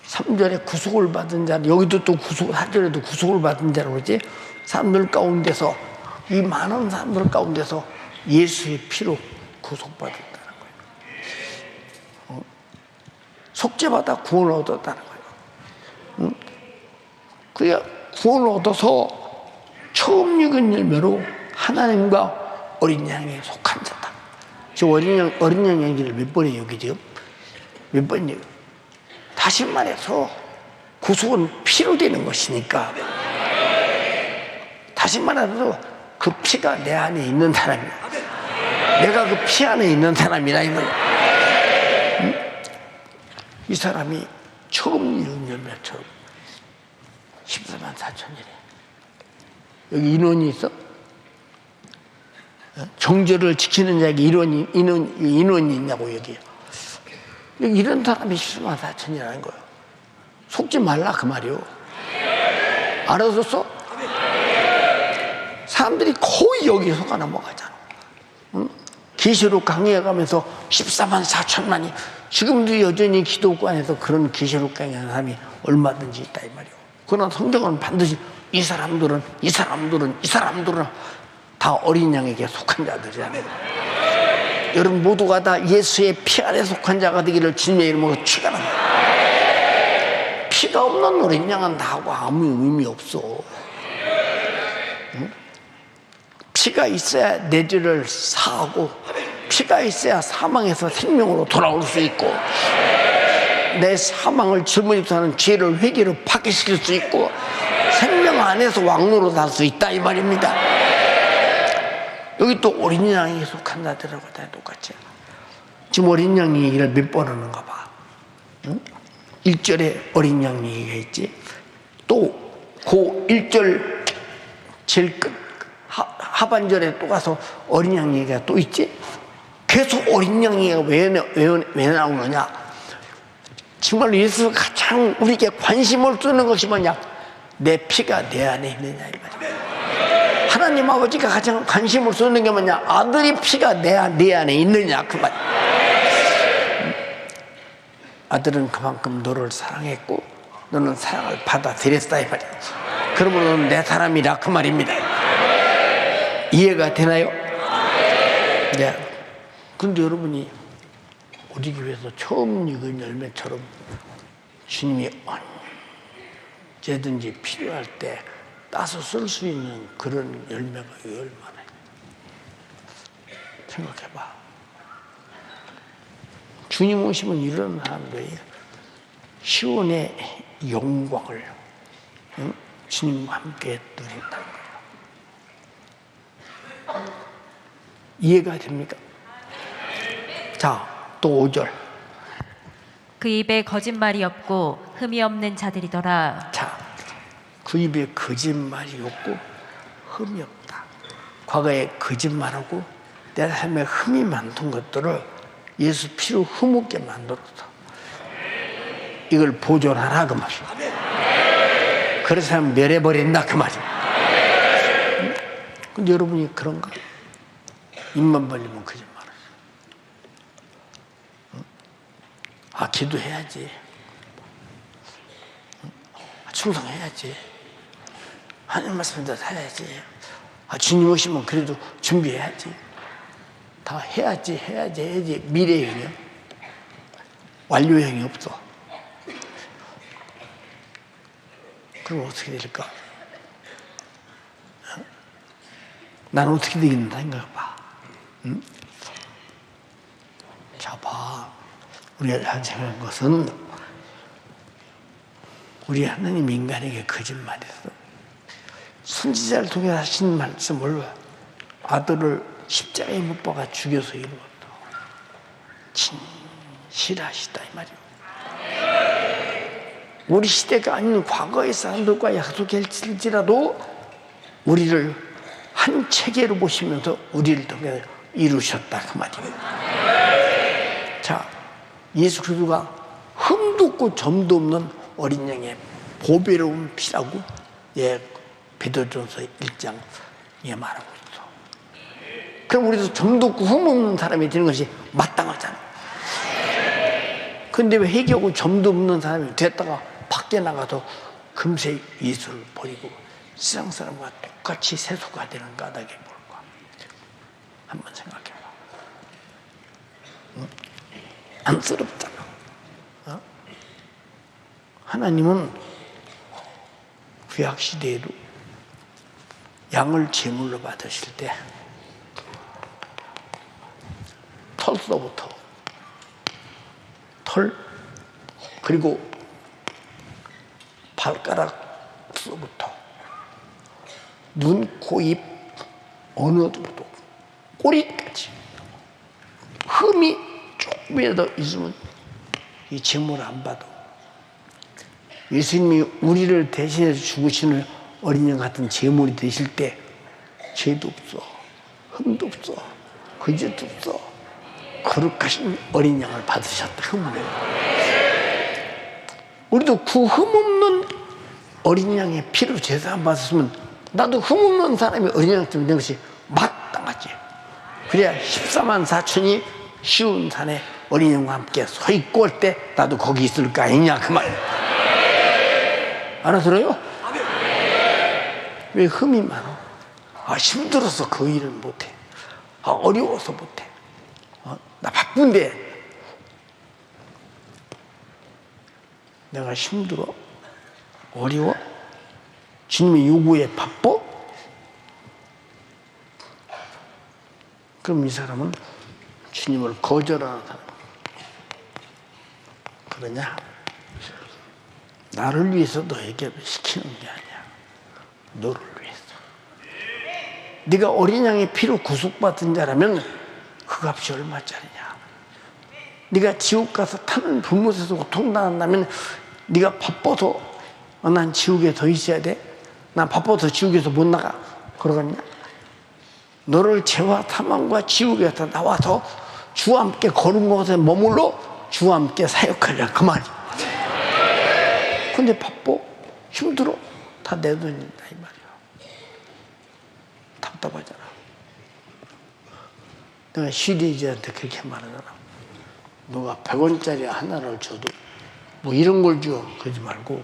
3절에 구속을 받은 자, 여기도 또 4절에도 구속을 받은 자라고 그러지. 사람들 가운데서, 이 많은 사람들 가운데서 예수의 피로 구속받았다는 거예요. 속죄받아 구원을 얻었다는 거예요. 그게 구원을 얻어서 처음 익은 열매로 하나님과 어린 양에 속한 자다. 지금 어린 양 얘기를 몇 번이에요, 여기 지금? 몇 번이에요? 다시 말해서 구속은 피로 되는 것이니까, 다시 말해서 그 피가 내 안에 있는 사람이야. 내가 그 피 안에 있는 사람이라 이 말이야. 이 사람이 처음 익은 열매처럼 14만 4천이래. 여기 인원이 있어? 정절을 지키는 자에게 인원이 있냐고 여기. 이런 사람이 14만 4천이라는 거예요. 속지 말라 그 말이요. 알아듣었어? 사람들이 거의 여기 속아 넘어가잖아. 계시록 강의해가면서 14만 4천만이 지금도 여전히 기도관에서 그런 계시록 강의하는 사람이 얼마든지 있다 이 말이요. 그러나 성경은 반드시 이 사람들은 다 어린 양에게 속한 자들이라는 거예요. 여러분 모두가 다 예수의 피 안에 속한 자가 되기를 주님의 이름으로 축원합니다. 피가 없는 어린 양은 나하고 아무 의미 없어. 응? 피가 있어야 내 죄를 사하고, 피가 있어야 사망에서 생명으로 돌아올 수 있고, 내 사망을 짊어지고 사는 죄를 회개로 파괴시킬 수 있고, 생명 안에서 왕노로 살 수 있다 이 말입니다. 여기 또 어린 양에 속한 자들하고 다 똑같이. 지금 어린 양 얘기를 몇 번 하는가 봐. 응? 1절에 어린 양 얘기가 있지. 또 그 1절 제일 끝 하반절에 또 가서 어린 양 얘기가 또 있지. 계속 어린 양 얘기가 왜 나오느냐. 정말 예수가 가장 우리에게 관심을 쏘는 것이 뭐냐. 내 피가 내 안에 있느냐 이 말이야. 하나님 아버지가 가장 관심을 쏘는 게 뭐냐. 아들이 피가 내 안에 있느냐 그 말. 아들은 그만큼 너를 사랑했고 너는 사랑을 받아들였다 이 말이야. 그러므로 너는 내 사람이라 그 말입니다. 이해가 되나요? 네. 근데 여러분이 우리 교회에서 처음 익은 열매처럼 주님이 언제든지 필요할 때 따서 쓸 수 있는 그런 열매가 얼마나 생각해봐. 주님 오시면 이런 사람들이 시온의 영광을 주님과 함께 누린다는 거예요. 이해가 됩니까? 자, 또 5절. 그 입에 거짓말이 없고 흠이 없는 자들이더라. 자, 그 입에 거짓말이 없고 흠이 없다. 과거에 거짓말하고 내 삶에 흠이 많던 것들을 예수 피로 흠없게 만들었어. 이걸 보존하라 그 말이야. 그래서 하면 멸해버린다 그 말이야. 근데 여러분이 그런가? 입만 벌리면 거짓말하지. 아, 기도해야지. 충성해야지. 하나님 말씀대로 살아야지. 아, 주님 오시면 그래도 준비해야지. 다 해야지. 미래형이야. 완료형이 없어. 그럼 어떻게 될까? 나는 어떻게 되겠나 생각해봐. 응? 자, 봐. 우리가 생각한 것은 우리 하나님 인간에게 거짓말했어. 선지자를 통해 하신 말씀을 아들을 십자가에 못 박아 죽여서 이루었다. 진실하시다 이 말이야. 우리 시대가 아닌 과거의 사람들과 약속할지라도 우리를 한 체계로 보시면서 우리를 통해 이루셨다 그 말이에요. 자, 예수 그리스도가 흠도 없고 점도 없는 어린 양의 보배로운 피라고 베드로전서 1장에 말하고 있어. 그럼 우리도 점도 없고 흠 없는 사람이 되는 것이 마땅하잖아. 근데 왜 회개하고 점도 없는 사람이 됐다가 밖에 나가서 금세 예수를 버리고 세상 사람과 똑같이 세속화 되는 까닭이 뭘까? 한번 생각해봐. 응? 안쓰럽잖아. 어? 하나님은 구약 시대에도 양을 제물로 받으실 때 털서부터 털 그리고 발가락서부터 눈, 코, 입 어느 정도 꼬리까지 흠이 조금이라도 있으면 이 제물 안 받아. 예수님이 우리를 대신해서 죽으시는 어린 양 같은 제물이 되실 때 죄도 없어, 흠도 없어, 거짓도 없어. 거룩하신 어린 양을 받으셨다. 흠을. 우리도 그 흠없는 어린 양의 피로 제사함 받았으면 나도 흠없는 사람이 어린 양처럼 된 것이 마땅하지. 그래야 14만 4천이 시온 산에 어린 양과 함께 서 있고 할 때 나도 거기 있을 거 아니냐 그 말. 알아들어요? 왜 흠이 많아? 아, 힘들어서 그 일을 못해. 아, 어려워서 못해. 나 바쁜데 내가 힘들어? 어려워? 주님의 요구에 바빠? 그럼 이 사람은 주님을 거절하는 사람. 그러냐? 나를 위해서 너에게 시키는 게 아니야. 너를 위해서. 네가 어린 양의 피로 구속받은 자라면 그 값이 얼마짜리냐? 네가 지옥 가서 타는 불못에서 고통당한다면 네가 바빠서 난 지옥에 더 있어야 돼? 난 바빠서 지옥에서 못 나가? 그러겠냐? 너를 죄와 탐함과 지옥에서 나와서 주와 함께 거룩한 곳에 머물러 주와 함께 사역하려 그 말이야. 근데 바빠? 힘들어? 다 내 돈이다 이 말이야. 답답하잖아. 내가 시리즈한테 그렇게 말하잖아. 너가 100원짜리 하나를 줘도 뭐 이런 걸 줘 그러지 말고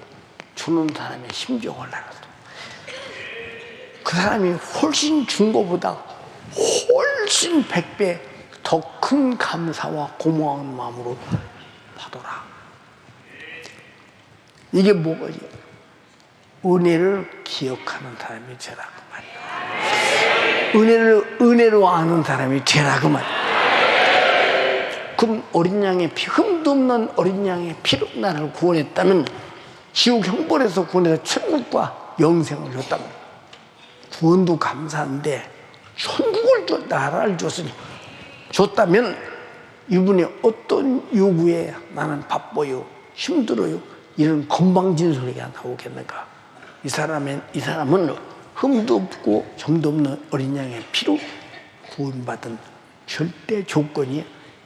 주는 사람의 심정을 알아서 그 사람이 훨씬 준 거보다 훨씬 100배 더 큰 큰 감사와 고마운 마음으로 받아라. 이게 뭐지? 은혜를 기억하는 사람이 되라 그 말이야. 은혜로 아는 사람이 되라 그 말이야. 그럼 어린 양의 피, 흠도 없는 어린 양의 피로 나를 구원했다면 지옥 형벌에서 구원해서 천국과 영생을 줬다면 구원도 감사한데 천국을 나라를 줬다면 이분이 어떤 요구에 나는 바빠요, 힘들어요, 이런 건방진 소리가 나오겠는가? 이 사람은 흠도 없고 점도 없는 어린 양의 피로 구원받은 절대 조건이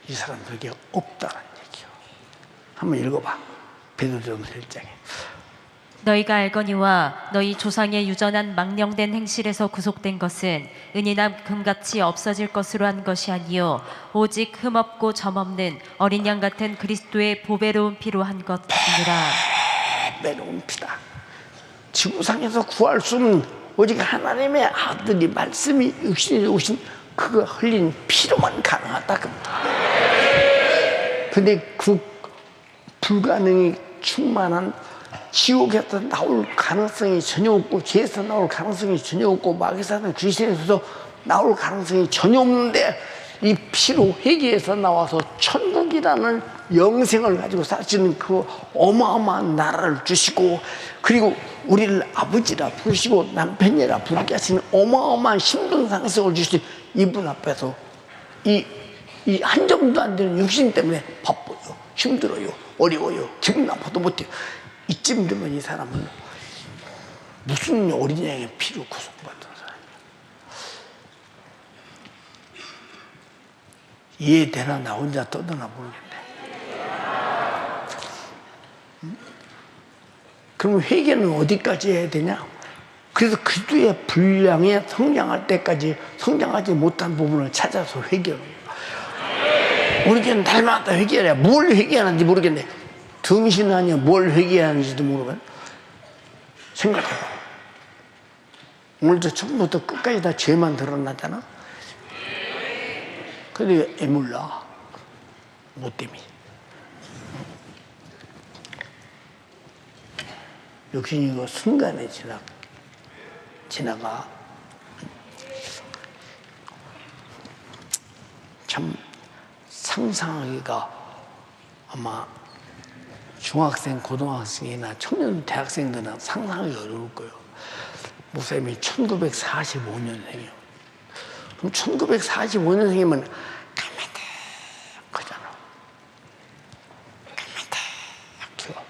이 사람들에게 없다는 얘기요. 한번 읽어봐. 베드로전서 1장에. 너희가 알거니와 너희 조상의 유전한 망령된 행실에서 구속된 것은 은이나 금같이 없어질 것으로 한 것이 아니요 오직 흠없고 점없는 어린 양 같은 그리스도의 보배로운 피로 한 것이니라. 보배로운 피다. 지구상에서 구할 수 없는 오직 하나님의 아들이 말씀이 육신이 오신 그거 흘린 피로만 가능하다. 근데 그 불가능이 충만한 지옥에서 나올 가능성이 전혀 없고 죄에서 나올 가능성이 전혀 없고 마귀사는 귀신에서 나올 가능성이 전혀 없는데 이 피로 회개해서 나와서 천국이라는 영생을 가지고 사시는 그 어마어마한 나라를 주시고 그리고 우리를 아버지라 부르시고 남편이라 부르게 하시는 어마어마한 신분상승을 주신 이분 앞에서 이 한 점도 안 되는 육신 때문에 바빠요, 힘들어요, 어려워요, 기분 나빠도 못해요. 이쯤 되면 이 사람은 무슨 어린 양의 피로 구속받은 사람이야. 이해되나? 나 혼자 떠드나 모르겠네. 그럼 회개는 어디까지 해야 되냐? 그래서 그리스도의 분량에 성장할 때까지 성장하지 못한 부분을 찾아서 회개를 해요. 우리 교회는 날마다 회개를 해. 뭘 회개하는지 모르겠네. 등신 아니야 뭘 회개하는지도 모르면 생각해봐. 오늘도 처음부터 끝까지 다 죄만 드러나잖아. 근데 애물라. 뭐 때문에? 역시 이거 순간에 지나가. 참 상상하기가 아마 중학생, 고등학생이나 청년 대학생들은 상상하기 어려울 거예요. 목사님이 1945년생이에요. 그럼 1945년생이면 까마득하잖아. 까마득해요.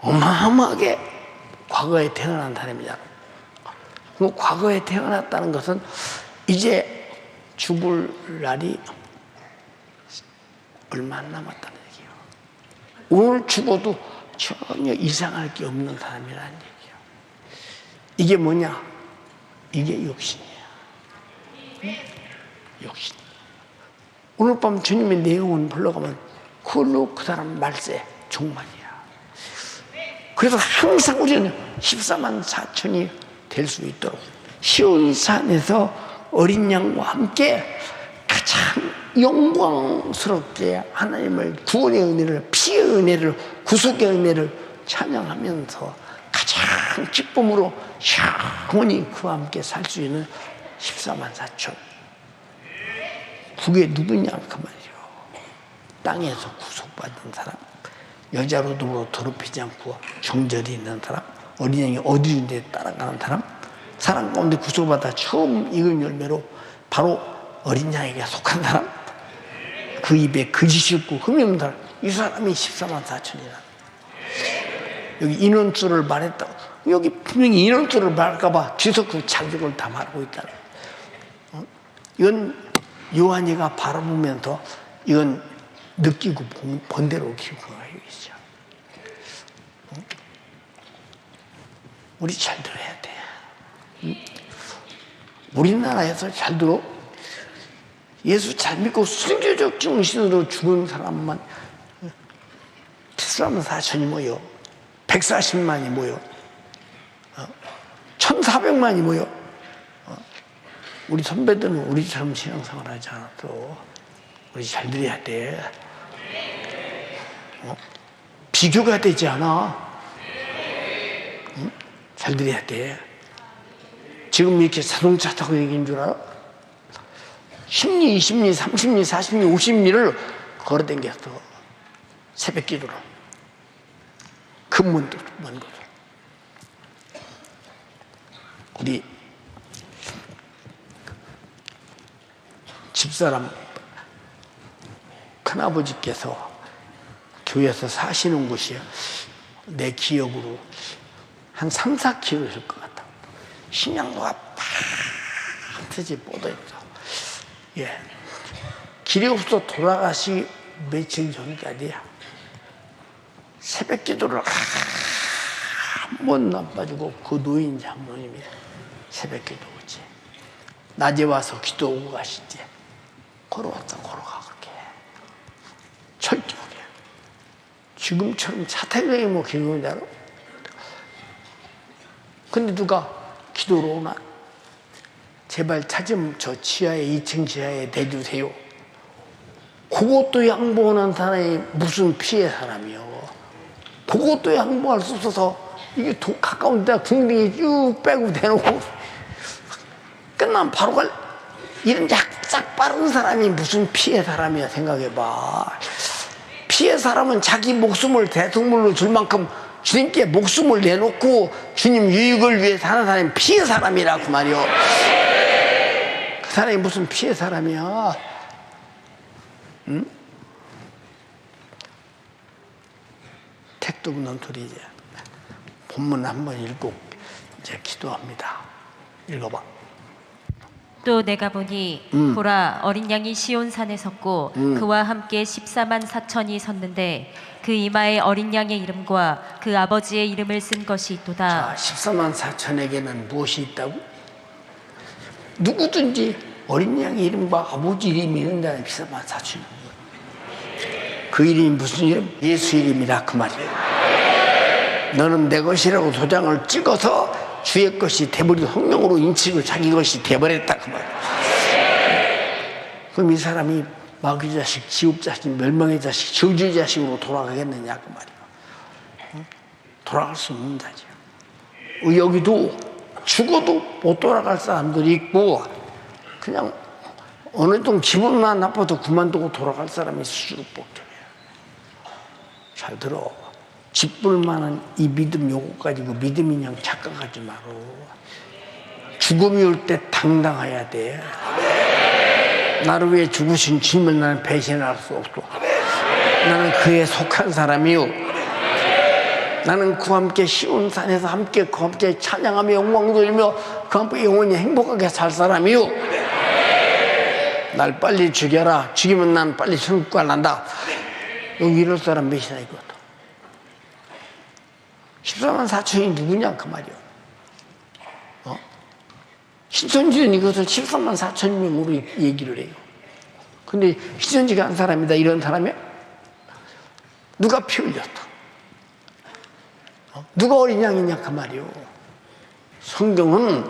어마어마하게 과거에 태어난 사람이잖아. 그럼 과거에 태어났다는 것은 이제 죽을 날이 얼마 안 남았다는 얘기예요. 오늘 죽어도 전혀 이상할 게 없는 사람이라는 얘기예요. 이게 뭐냐? 이게 육신이야. 응? 육신. 오늘 밤 주님의 내용을 불러가면 그걸로 그 사람 말세 종말이야. 그래서 항상 우리는 14만 4천이 될 수 있도록 시온산에서 어린 양과 함께 가장 영광스럽게 하나님을 구원의 은혜를, 피의 은혜를, 구속의 은혜를 찬양하면서 가장 기쁨으로 영원히 그와 함께 살 수 있는 14만 4천. 그게 누구냐 그 말이죠. 땅에서 구속받은 사람, 여자로도 더럽히지 않고 정절이 있는 사람, 어린 양이 어디든지 따라가는 사람, 사람 가운데 구속받아 처음 익은 열매로 바로 어린 양에게 속한 사람, 그 입에 거짓이 없고 흠이 없는 사람, 이 사람이 14만 4천이라. 여기 인원수를 말했다고. 여기 분명히 인원수를 말할까봐 뒤에서 그 자격을 다 말하고 있다. 이건 요한이가 바라보면서 이건 느끼고 본대로 기억하겠죠. 우리 잘 들어야 돼. 우리나라에서 잘 들어. 예수 잘 믿고 순교적 정신으로 죽은 사람만 14만 4천이 모여 140만이 모여 1400만이 모여 우리 선배들은 우리처럼 신앙생활 하지 않아도 우리 잘 드려야 돼. 비교가 되지 않아. 응? 잘 드려야 돼. 지금 이렇게 자동차 타고 얘기인 줄 알아? 10리, 20리, 30리, 40리, 50리를 걸어 댕겼어. 새벽 기도로. 근문도 먼 곳으로. 우리 집사람 큰아버지께서 교회에서 사시는 곳이 내 기억으로 한 3, 4km일 것 같다. 신양로가 반드시 뻗어있어. 예. 길이 없어 돌아가시 며칠 전까지야. 새벽 기도를 한 번도 안 빠지고 그 노인 장로님이 새벽 기도 오지. 낮에 와서 기도 오고 가시지. 걸어왔다 걸어가 그렇게. 철저하게. 지금처럼 차태경이 뭐 기도하는 줄 알아? 근데 누가 기도로 오나? 제발 찾으면 저 지하에 2층 지하에 대주세요. 그것도 양보하는 사람이 무슨 피해 사람이요. 그것도 양보할 수 없어서 이게 가까운 데다 궁둥이 쭉 빼고 대놓고 끝나면 바로 갈 이런 약삭 빠른 사람이 무슨 피해 사람이야. 생각해봐. 피해 사람은 자기 목숨을 대성물로 줄 만큼 주님께 목숨을 내놓고 주님 유익을 위해 사는 사람이 피해 사람이라고 말이요. 그 사람이 무슨 피해 사람이야. 응? 택도 없는 소리. 이제 본문 한번 읽고 이제 기도합니다. 읽어봐. 또 내가 보니 보라 어린 양이 시온산에 섰고 그와 함께 14만 4천이 섰는데 그 이마에 어린 양의 이름과 그 아버지의 이름을 쓴 것이 있도다. 자, 14만 4천에게는 무엇이 있다고? 누구든지 어린 양의 이름과 아버지 이름이 있는 자는 14만 4천이. 그 이름이 무슨 이름? 예수 이름이라 그 말이에요. 너는 내 것이라고 도장을 찍어서 주의 것이 돼버린 성령으로 인치고 자기 것이 돼버렸다 그 말이에요. 그럼 이 사람이 마귀 자식, 지옥 자식, 멸망의 자식, 저주의 자식으로 돌아가겠느냐 그 말이에요. 돌아갈 수 없는 자죠. 여기도 죽어도 못 돌아갈 사람들이 있고 그냥 어느 정도 기분만 나빠도 그만두고 돌아갈 사람이 있을수록 복잡해요. 잘 들어. 짓불만한 이 믿음 요거 가지고 믿음이 그냥 착각하지 마라. 죽음이 올 때 당당해야 돼. 나를 위해 죽으신 주님을 나는 배신할 수 없고 나는 그에 속한 사람이요. 나는 그와 함께 시온산에서 함께 그와 함께 찬양하며 영광 돌리며 그와 함께 영원히 행복하게 살 사람이요. 날 빨리 죽여라. 죽이면 난 빨리 천국 갈란다. 여기 이럴 사람 몇이나 있거든. 14만 4천이 누구냐 그 말이요. 신천지는 이것을 14만 4천 명으로 얘기를 해요. 근데 신천지가 한 사람이다 이런 사람이야? 누가 피 흘렸다? 누가 어린 양이냐 그 말이요. 성경은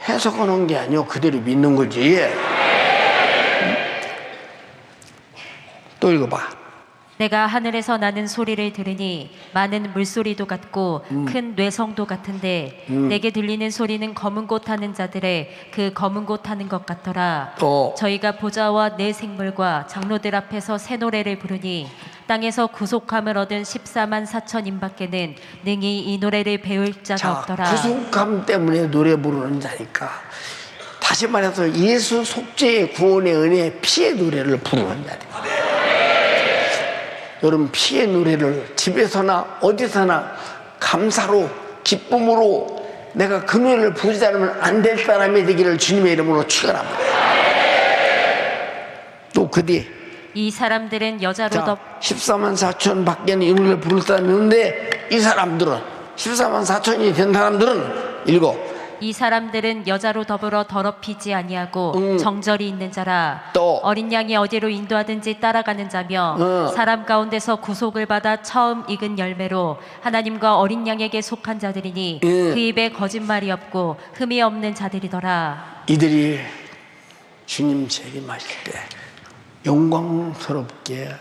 해석하는 게 아니요 그대로 믿는 거지. 또 읽어봐. 내가 하늘에서 나는 소리를 들으니 많은 물소리도 같고 큰 뇌성도 같은데 내게 들리는 소리는 검은 곳 타는 자들의 그 검은 곳 타는 것 같더라. 저희가 보좌와 내 생물과 장로들 앞에서 새 노래를 부르니 땅에서 구속함을 얻은 14만 4천인 밖에는 능히 이 노래를 배울 자가 없더라. 구속함 때문에 노래 부르는 자니까 다시 말해서 예수 속죄의 구원의 은혜의 피의 노래를 부르는 자니까. 여러분 피의 노래를 집에서나 어디서나 감사로 기쁨으로 내가 그 노래를 부르지 않으면 안 될 사람이 되기를 주님의 이름으로 축원합니다. 또 그 뒤에 이 사람들은 여자로 14만 4천 밖에는 이 노래를 부를 사람이 있는데 이 사람들은 14만 4천이 된 사람들은 읽어. 이 사람들은 여자로 더불어 더럽히지 아니하고 정절이 있는 자라. 또 어린 양이 어디로 인도하든지 따라가는 자며 사람 가운데서 구속을 받아 처음 익은 열매로 하나님과 어린 양에게 속한 자들이니 그 입에 거짓말이 없고 흠이 없는 자들이더라. 이들이 주님 재림하실 때 영광스럽게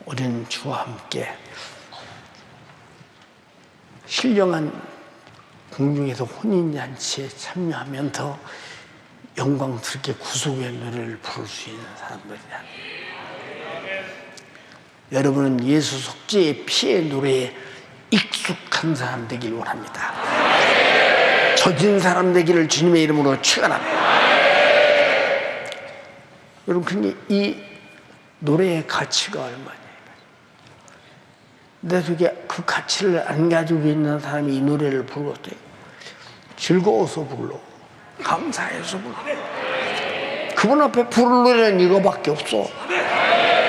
우리는 주와 함께 신령한 공중에서 혼인잔치에 참여하면 더 영광스럽게 구속의 노래를 부를 수 있는 사람들이다. 여러분은 예수 속죄의 피의 노래에 익숙한 사람 되길 원합니다. 젖은 사람 되기를 주님의 이름으로 축원합니다. 여러분, 근데 이 노래의 가치가 얼마냐? 근데 그게 그 가치를 안 가지고 있는 사람이 이 노래를 부를 때 즐거워서 불러, 감사해서 불러. 그분 앞에 부를 노래는 이거밖에 없어.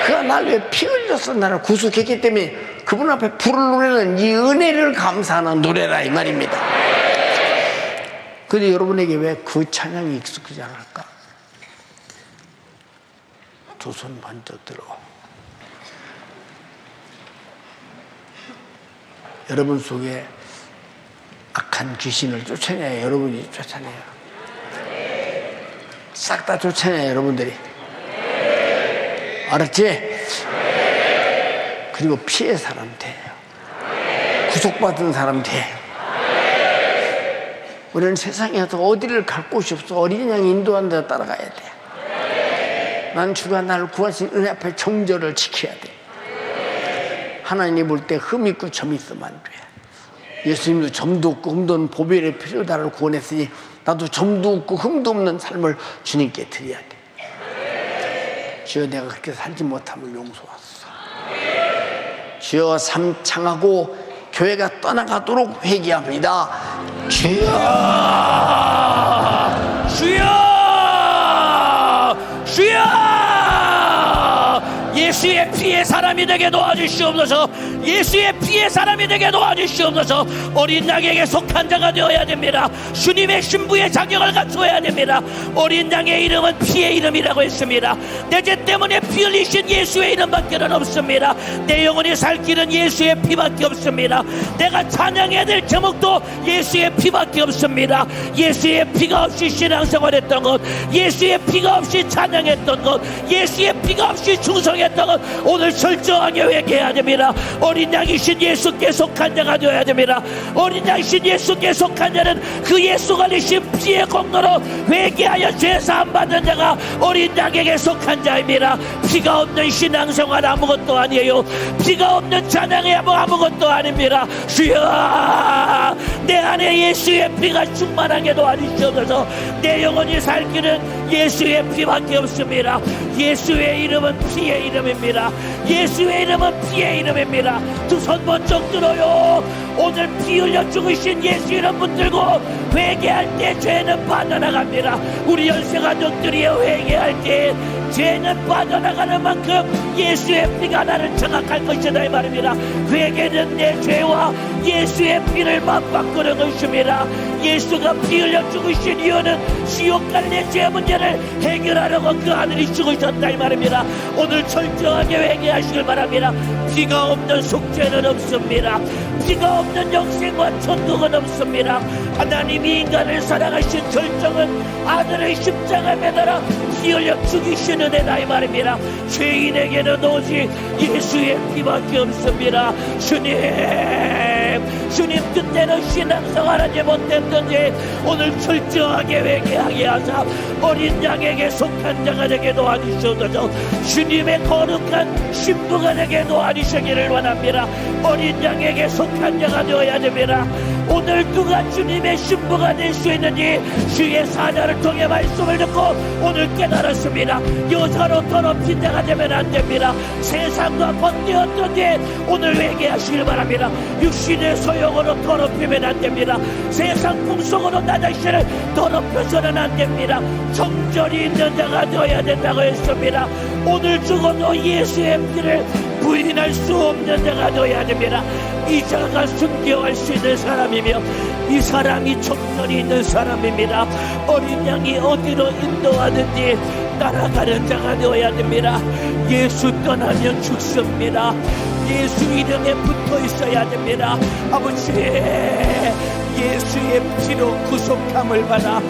그가 날 왜 피 흘려서 나를 구속했기 때문에 그분 앞에 부를 노래는 이 은혜를 감사하는 노래라 이 말입니다. 근데 여러분에게 왜 그 찬양이 익숙하지 않을까? 두 손 먼저 들어. 여러분 속에 악한 귀신을 쫓아내야 여러분이 쫓아내요. 싹 다 쫓아내요, 여러분들이. 알았지? 그리고 피해 사람 돼요. 구속받은 사람 돼요. 우리는 세상에서 어디를 갈 곳이 없어. 어린 양이 인도하는 데 따라가야 돼. 난 주가 나를 구하신 은혜 앞에 정절을 지켜야 돼. 하나님 볼 때 흠 있고 점 있으면 안 돼. 예수님도 점도 없고 흠도 없는 보배의 피로 나를 구원했으니 나도 점도 없고 흠도 없는 삶을 주님께 드려야 돼. 주여, 내가 그렇게 살지 못함을 용서하소서. 주여, 삶 창하고 교회가 떠나가도록 회개합니다. 주여, 주여, 주여! 예수의 피의 사람이 되게 도와주시옵소서. 예수의 피의 사람이 되게 도와주시옵소서. 어린 양에게 속한 자가 되어야 됩니다. 주님의 신부의 자격을 갖추어야 됩니다. 어린 양의 이름은 피의 이름이라고 했습니다. 내 죄 때문에 피 흘리신 예수의 이름밖에는 없습니다. 내 영혼이 살 길은 예수의 피밖에 없습니다. 내가 찬양해야 될 제목도 예수의 피밖에 없습니다. 예수의 피가 없이 신앙생활했던 것, 예수의 피가 없이 찬양했던 것, 예수의 피가 없이 충성했던 것, 오늘 철저하게 회개해야 됩니다. 어린 양이신 예수께 속한 자가 되어야 됩니다. 어린 양이신 예수께 속한 자는 그 예수가 내신 피의 공로로 회개하여 죄사함 받는 자가 어린 양에게 속한 자입니다. 피가 없는 신앙생활 아무것도 아니에요. 피가 없는 찬양이 아무것도 아닙니다. 주여, 내 안에 예수의 피가 충만하게 도와주시옵소서. 내 영혼이 살 길은 예수의 피밖에 없습니다. 예수의 이름은 피의 이름입니다. 예수의 이름은 피의 이름입니다. 두 손 번쩍 들어요. 오늘 피 흘려 죽으신 예수 이름 붙들고 회개할 때 죄는 빠져나갑니다. 우리 연세가족들이 회개할 때 죄는 빠져나가는 만큼 예수의 피가 나를 정확할 것이다 이 말입니다. 회개는 내 죄와 예수의 피를 맞바꾸는 것입니다. 예수가 피 흘려 죽으신 이유는 지옥 갈 내 죄 문제를 해결하려고 그 아들이 죽으셨다 이 말입니다. 오늘 철저하게 회개하시길 바랍니다. 피가 없는 속죄는 없습니다. 피가 없는 영생과 천국은 없습니다. 하나님이 인간을 사랑하신 결정은 아들의 십자가 매달아 피 흘려 죽이신 은혜다 이 말입니다. 죄인에게는 오직 예수의 피밖에 없습니다. 주님 그때는 신앙생활하지 못했던지 오늘 철저하게 회개하게 하사 어린 양에게 속한 자가 되게 도와주셔서 주님의 거룩한 신부가 되게 도와주시기를 원합니다. 어린 양에게 속한 자가 되어야 됩니다. 오늘 누가 주님의 신부가 될 수 있는지 주의 사자를 통해 말씀을 듣고 오늘 깨달았습니다. 여자로 더럽힌 자가 되면 안 됩니다. 세상과 번뇌었던지 오늘 회개하시길 바랍니다. 육신의 소용으로 더럽히면 안 됩니다. 세상 풍속으로 나 자신을 더럽혀서는 안 됩니다. 정절이 있는 자가 되어야 된다고 했습니다. 오늘 죽어도 예수의 피를 부인할 수 없는 자가 되어야 됩니다. 이 자가 순교할 수 있는 사람이며 이 사람이 정절이 있는 사람입니다. 어린 양이 어디로 인도하든지 따라가는 자가 되어야 됩니다. 예수 떠나면 죽습니다. 예수 이름에 붙어 있어야 됩니다. 아버지, 예수의 피로 구속함을 받아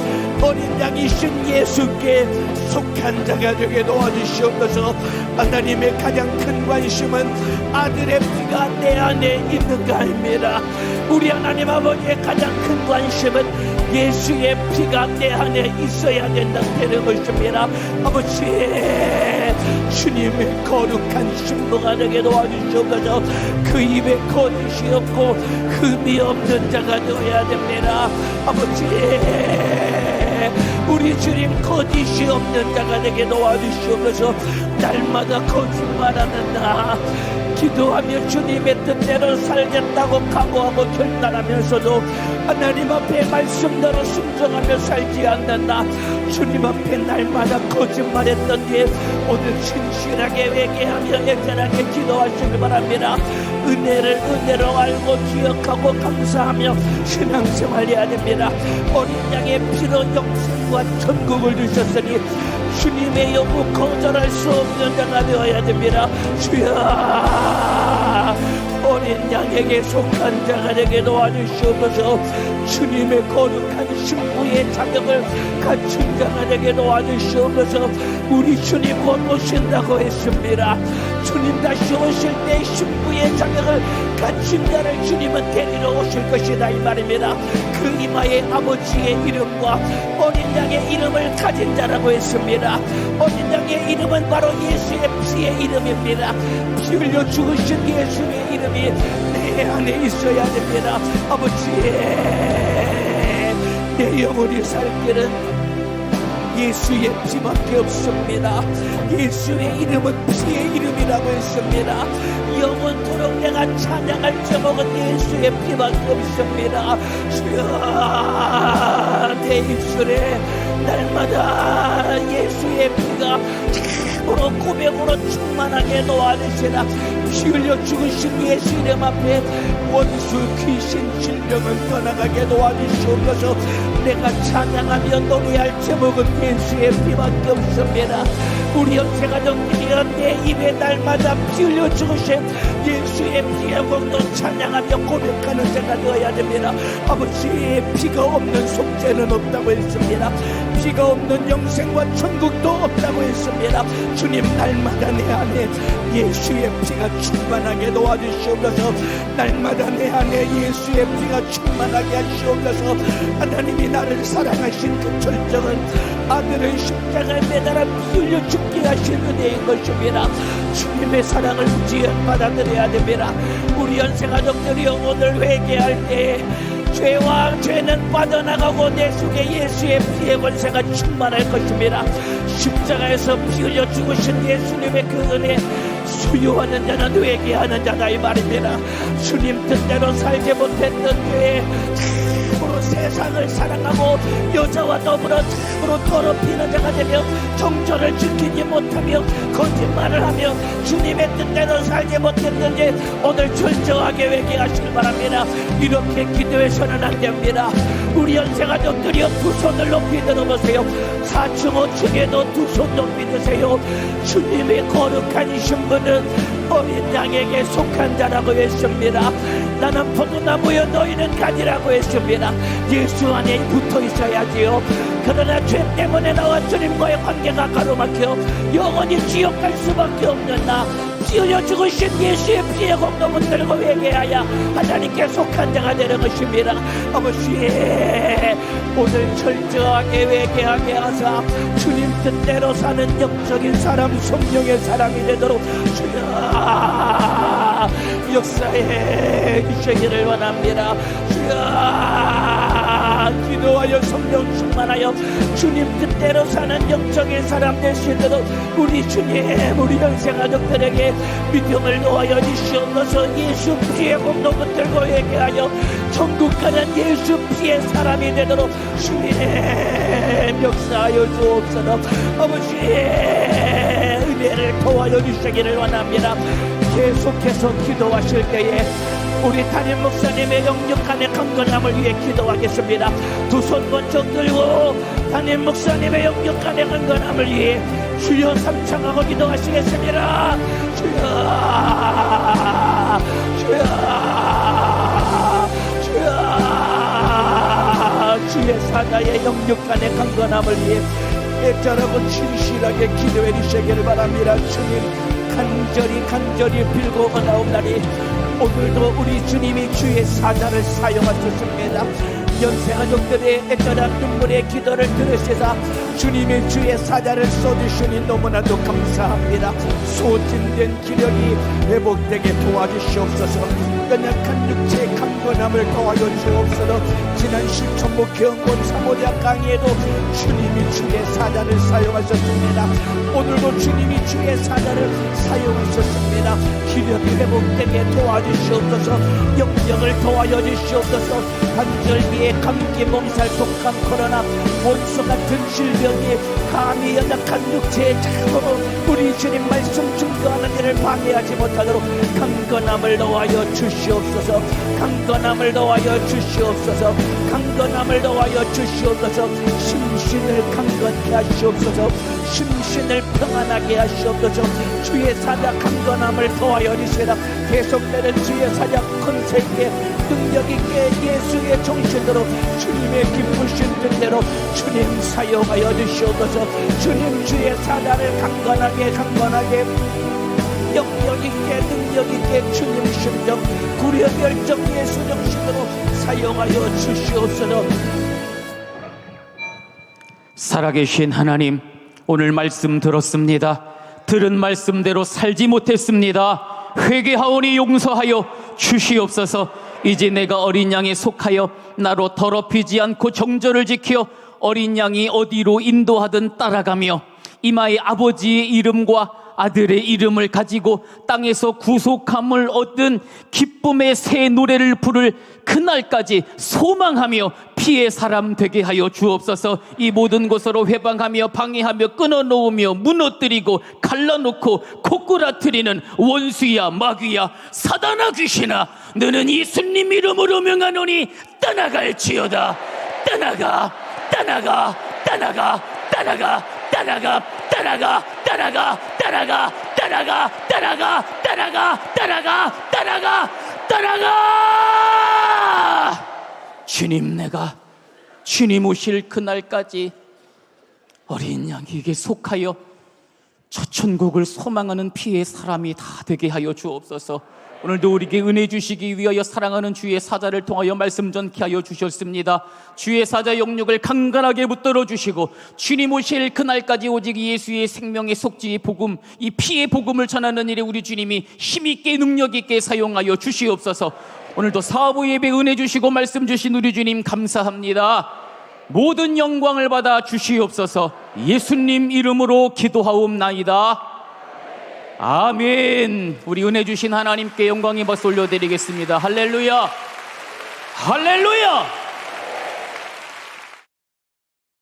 어린 양이신 예수께 속한 자가 되게 도와주시옵소서. 하나님의 가장 큰 관심은 아들의 피가 내 안에 있는가 아닙니다. 우리 하나님 아버지의 가장 큰 관심은 예수의 피가 내 안에 있어야 된다는 것입니다. 아버지, 주님의 거룩한 신부가 되게 도와주시옵소서. 그 입에 거짓이 없고 흠이 없는 자가 되어야 됩니다. 아버지, 우리 주님 거짓이 없는 자가 되게 도와주시옵소서. 날마다 거짓말하는 나 기도하며 주님의 뜻대로 살겠다고 각오하고 결단하면서도 하나님 앞에 말씀대로 순종하며 살지 않는 나 주님 앞에 날마다 거짓말했던 뒤에 오늘 진실하게 회개하며 애절하게 기도하시길 바랍니다. 은혜를 은혜로 알고 기억하고 감사하며 신앙생활해야 됩니다. 어린 양의 피로 영생과 천국을 주셨으니 주님의 영구 거절할 수 없는 자가 되어야 됩니다. 주여, 어린 양에게 속한 자가 되게 도와주시옵소서. 주님의 거룩한 신부의 자격을 갖춘 자가 되게 도와주시옵소서. 우리 주님 곧 오신다고 했습니다. 주님 다시 오실 때 신부의 자격을 갖춘 자를 주님은 데리러 오실 것이다 이 말입니다. 그 이마에 아버지의 이름과 어린 양의 이름을 가진 자라고 했습니다. 어린 양의 이름은 바로 예수의 피의 이름입니다. 피 흘려 죽으신 예수의 이름이 내 안에 있어야 됩니다. 아버지, 내 영혼이 살 길은 예수의 피밖에 없습니다. 예수의 이름은 피의 이름이라고 했습니다. 영원토록 내가 찬양할 제목은 예수의 피밖에 없습니다. 주여, 내 입술에 날마다 예수의 피가 참으로 고백으로 충만하게 도와주시라. 피 흘려 죽으신 예수 이름 앞에 원수 귀신 질병은 떠나가게 도와주시옵소서. 내가 찬양하며 노래할 제목은 예수의 피밖에 없습니다. 우리 연세가족들이여 내 입에 날마다 피 흘려 죽으신 예수의 피의 공도 찬양하며 고백하는 자가 되어야 됩니다. 아버지, 피가 없는 속죄는 없다고 했습니다. 피가 없는 영생과 천국도 없다고 했습니다. 주님, 날마다 내 안에 예수의 피가 충만하게 도와주시옵소서. 날마다 내 안에 예수의 피가 충만하게 하시옵소서. 하나님이 나를 사랑하신 그 절정은 아들의 십자가에 매달아 피 흘려 죽게 하신 은혜인 것입니다. 주님의 사랑을 무지에 받아들여야 됩니다. 우리 연세가족들이 오늘 회개할 때 죄와 죄는 빠져나가고 내 속에 예수의 피의 권세가 충만할 것입니다. 십자가에서 피 흘려 죽으신 예수님의 그 은혜 수요하는 자는 회개하는 자다 이 말입니다. 주님 뜻대로 살지 못했던 죄에 참으로 세상을 사랑하고 여자와 더불어 참으로 더럽히는 자가 되며 정절을 지키지 못하며 거짓말을 하며 주님의 뜻대로 살지 못했는지 오늘 철저하게 회개하시길 바랍니다. 이렇게 기도해서는 안 됩니다. 우리 연세가족들이여 두 손을 높이 들어보세요. 4층 5층에도 두 손 높이 드세요. 주님의 거룩한 신부는 어린 양에게 속한 자라고 했습니다. 나는 포도나무여 너희는 가지라고 했습니다. 예수 안에 붙어 있어야지요. 그러나 죄 때문에 나와 주님과의 관계가 가로막혀 영원히 지옥 갈 수밖에 없는 나 피 흘려 죽으신 예수의 피의 공로 붙들고 회개하여 하나님께 속한 자가 되는 것입니다. 아버지, 오늘 철저하게 회개하게 하사 주님 뜻대로 사는 영적인 사람, 성령의 사람이 되도록 주여 역사에 주시기를 원합니다. 주여, 기도하여 성령 충만하여 주님 뜻대로 사는 영적인 사람 되시도록 우리 주님, 우리 연세가족들에게 믿음을 놓아여 주시옵소서. 예수 피의 공로 붙들고 회개하여 천국 가는 예수 피의 사람이 되도록 주님 역사하여 주옵소서. 아버지, 은혜를 도와여 주시기를 원합니다. 계속해서 기도하실 때에 우리 담임 목사님의 영육간의 강건함을 위해 기도하겠습니다. 두 손 번쩍 들고 담임 목사님의 영육간의 강건함을 위해 주여 삼창하고 기도하시겠습니다. 주여, 주여, 주여. 강건함을 위해 애절하고 진실하게 기도해 주시기를 바랍니다. 주님, 간절히 빌고 원하옵나니 오늘도 우리 주님이 주의 사자를 사용하셨습니다. 연세가족들의 애절한 눈물의 기도를 들으시사 주님의 주의 사자를 쏟으시니 너무나도 감사합니다. 소진된 기력이 회복되게 도와주시옵소서. 연약한 육체의 강건함을 더하여 주옵소서. 지난 실천목 경건 사모리아 강의에도 주님이 주의 사자를 사용하셨습니다. 오늘도 주님이 주의 사자를 사용하셨습니다. 기력이 회복되게 도와주시옵소서. 영령을 도와여 주시옵소서. 관절기에 감기, 몸살, 독감, 코로나, 원수 같은 질병이 감히 연약한 육체에 자꾸 우리 주님 말씀 증거하는 일을 방해하지 못하도록 강건함을 더하여 주시옵소서. 강건함을 더하여 주시옵소서. 강건함을 더하여 주시옵소서. 심신을 강건케 하시옵소서. 심신을 평안하게 하시옵소서. 주의 사자 강건함을 더하여 주시라. 계속되는 주의 사자 권세있게 능력있게 예수의 정신으로 주님의 기쁘신 뜻대로 주님 사용하여 주시옵소서. 주님 주의 사자를 강건하게 영역있게 능력있게 주님 심정 구려결정 예수 정신으로 사용하여 주시옵소서. 살아계신 하나님, 오늘 말씀 들었습니다. 들은 말씀대로 살지 못했습니다. 회개하오니 용서하여 주시옵소서. 이제 내가 어린 양에 속하여 나로 더럽히지 않고 정절을 지켜 어린 양이 어디로 인도하든 따라가며 이마에 아버지의 이름과 아들의 이름을 가지고 땅에서 구속함을 얻은 기쁨의 새 노래를 부를 그날까지 소망하며 피의 사람 되게 하여 주옵소서. 이 모든 것으로 회방하며 방해하며 끊어놓으며 무너뜨리고 갈라놓고 코꾸라트리는 원수야 마귀야 사단아 귀신아, 너는 예수님 이름으로 명하노니 떠나갈지어다. 떠나가 떠나가 떠나가 떠나가 떠나가 떠나가 떠나가 떠나가 떠나가 떠나가 떠나가 떠나가 떠나가 떠나가. 주님, 내가 주님 오실 그날까지 어린 양에게 속하여 저 천국을 소망하는 피의 사람이 다 되게 하여 주옵소서. 오늘도 우리에게 은혜 주시기 위하여 사랑하는 주의 사자를 통하여 말씀 전케 하여 주셨습니다. 주의 사자 영육을 강건하게 붙들어 주시고 주님 오실 그날까지 오직 예수의 생명의 속죄의 복음, 이 피의 복음을 전하는 일에 우리 주님이 힘있게 능력있게 사용하여 주시옵소서. 오늘도 사부 예배 은혜 주시고 말씀 주신 우리 주님 감사합니다. 모든 영광을 받아 주시옵소서. 예수님 이름으로 기도하옵나이다. 아멘. 우리 은혜 주신 하나님께 영광의 박수 올려드리겠습니다. 할렐루야, 할렐루야.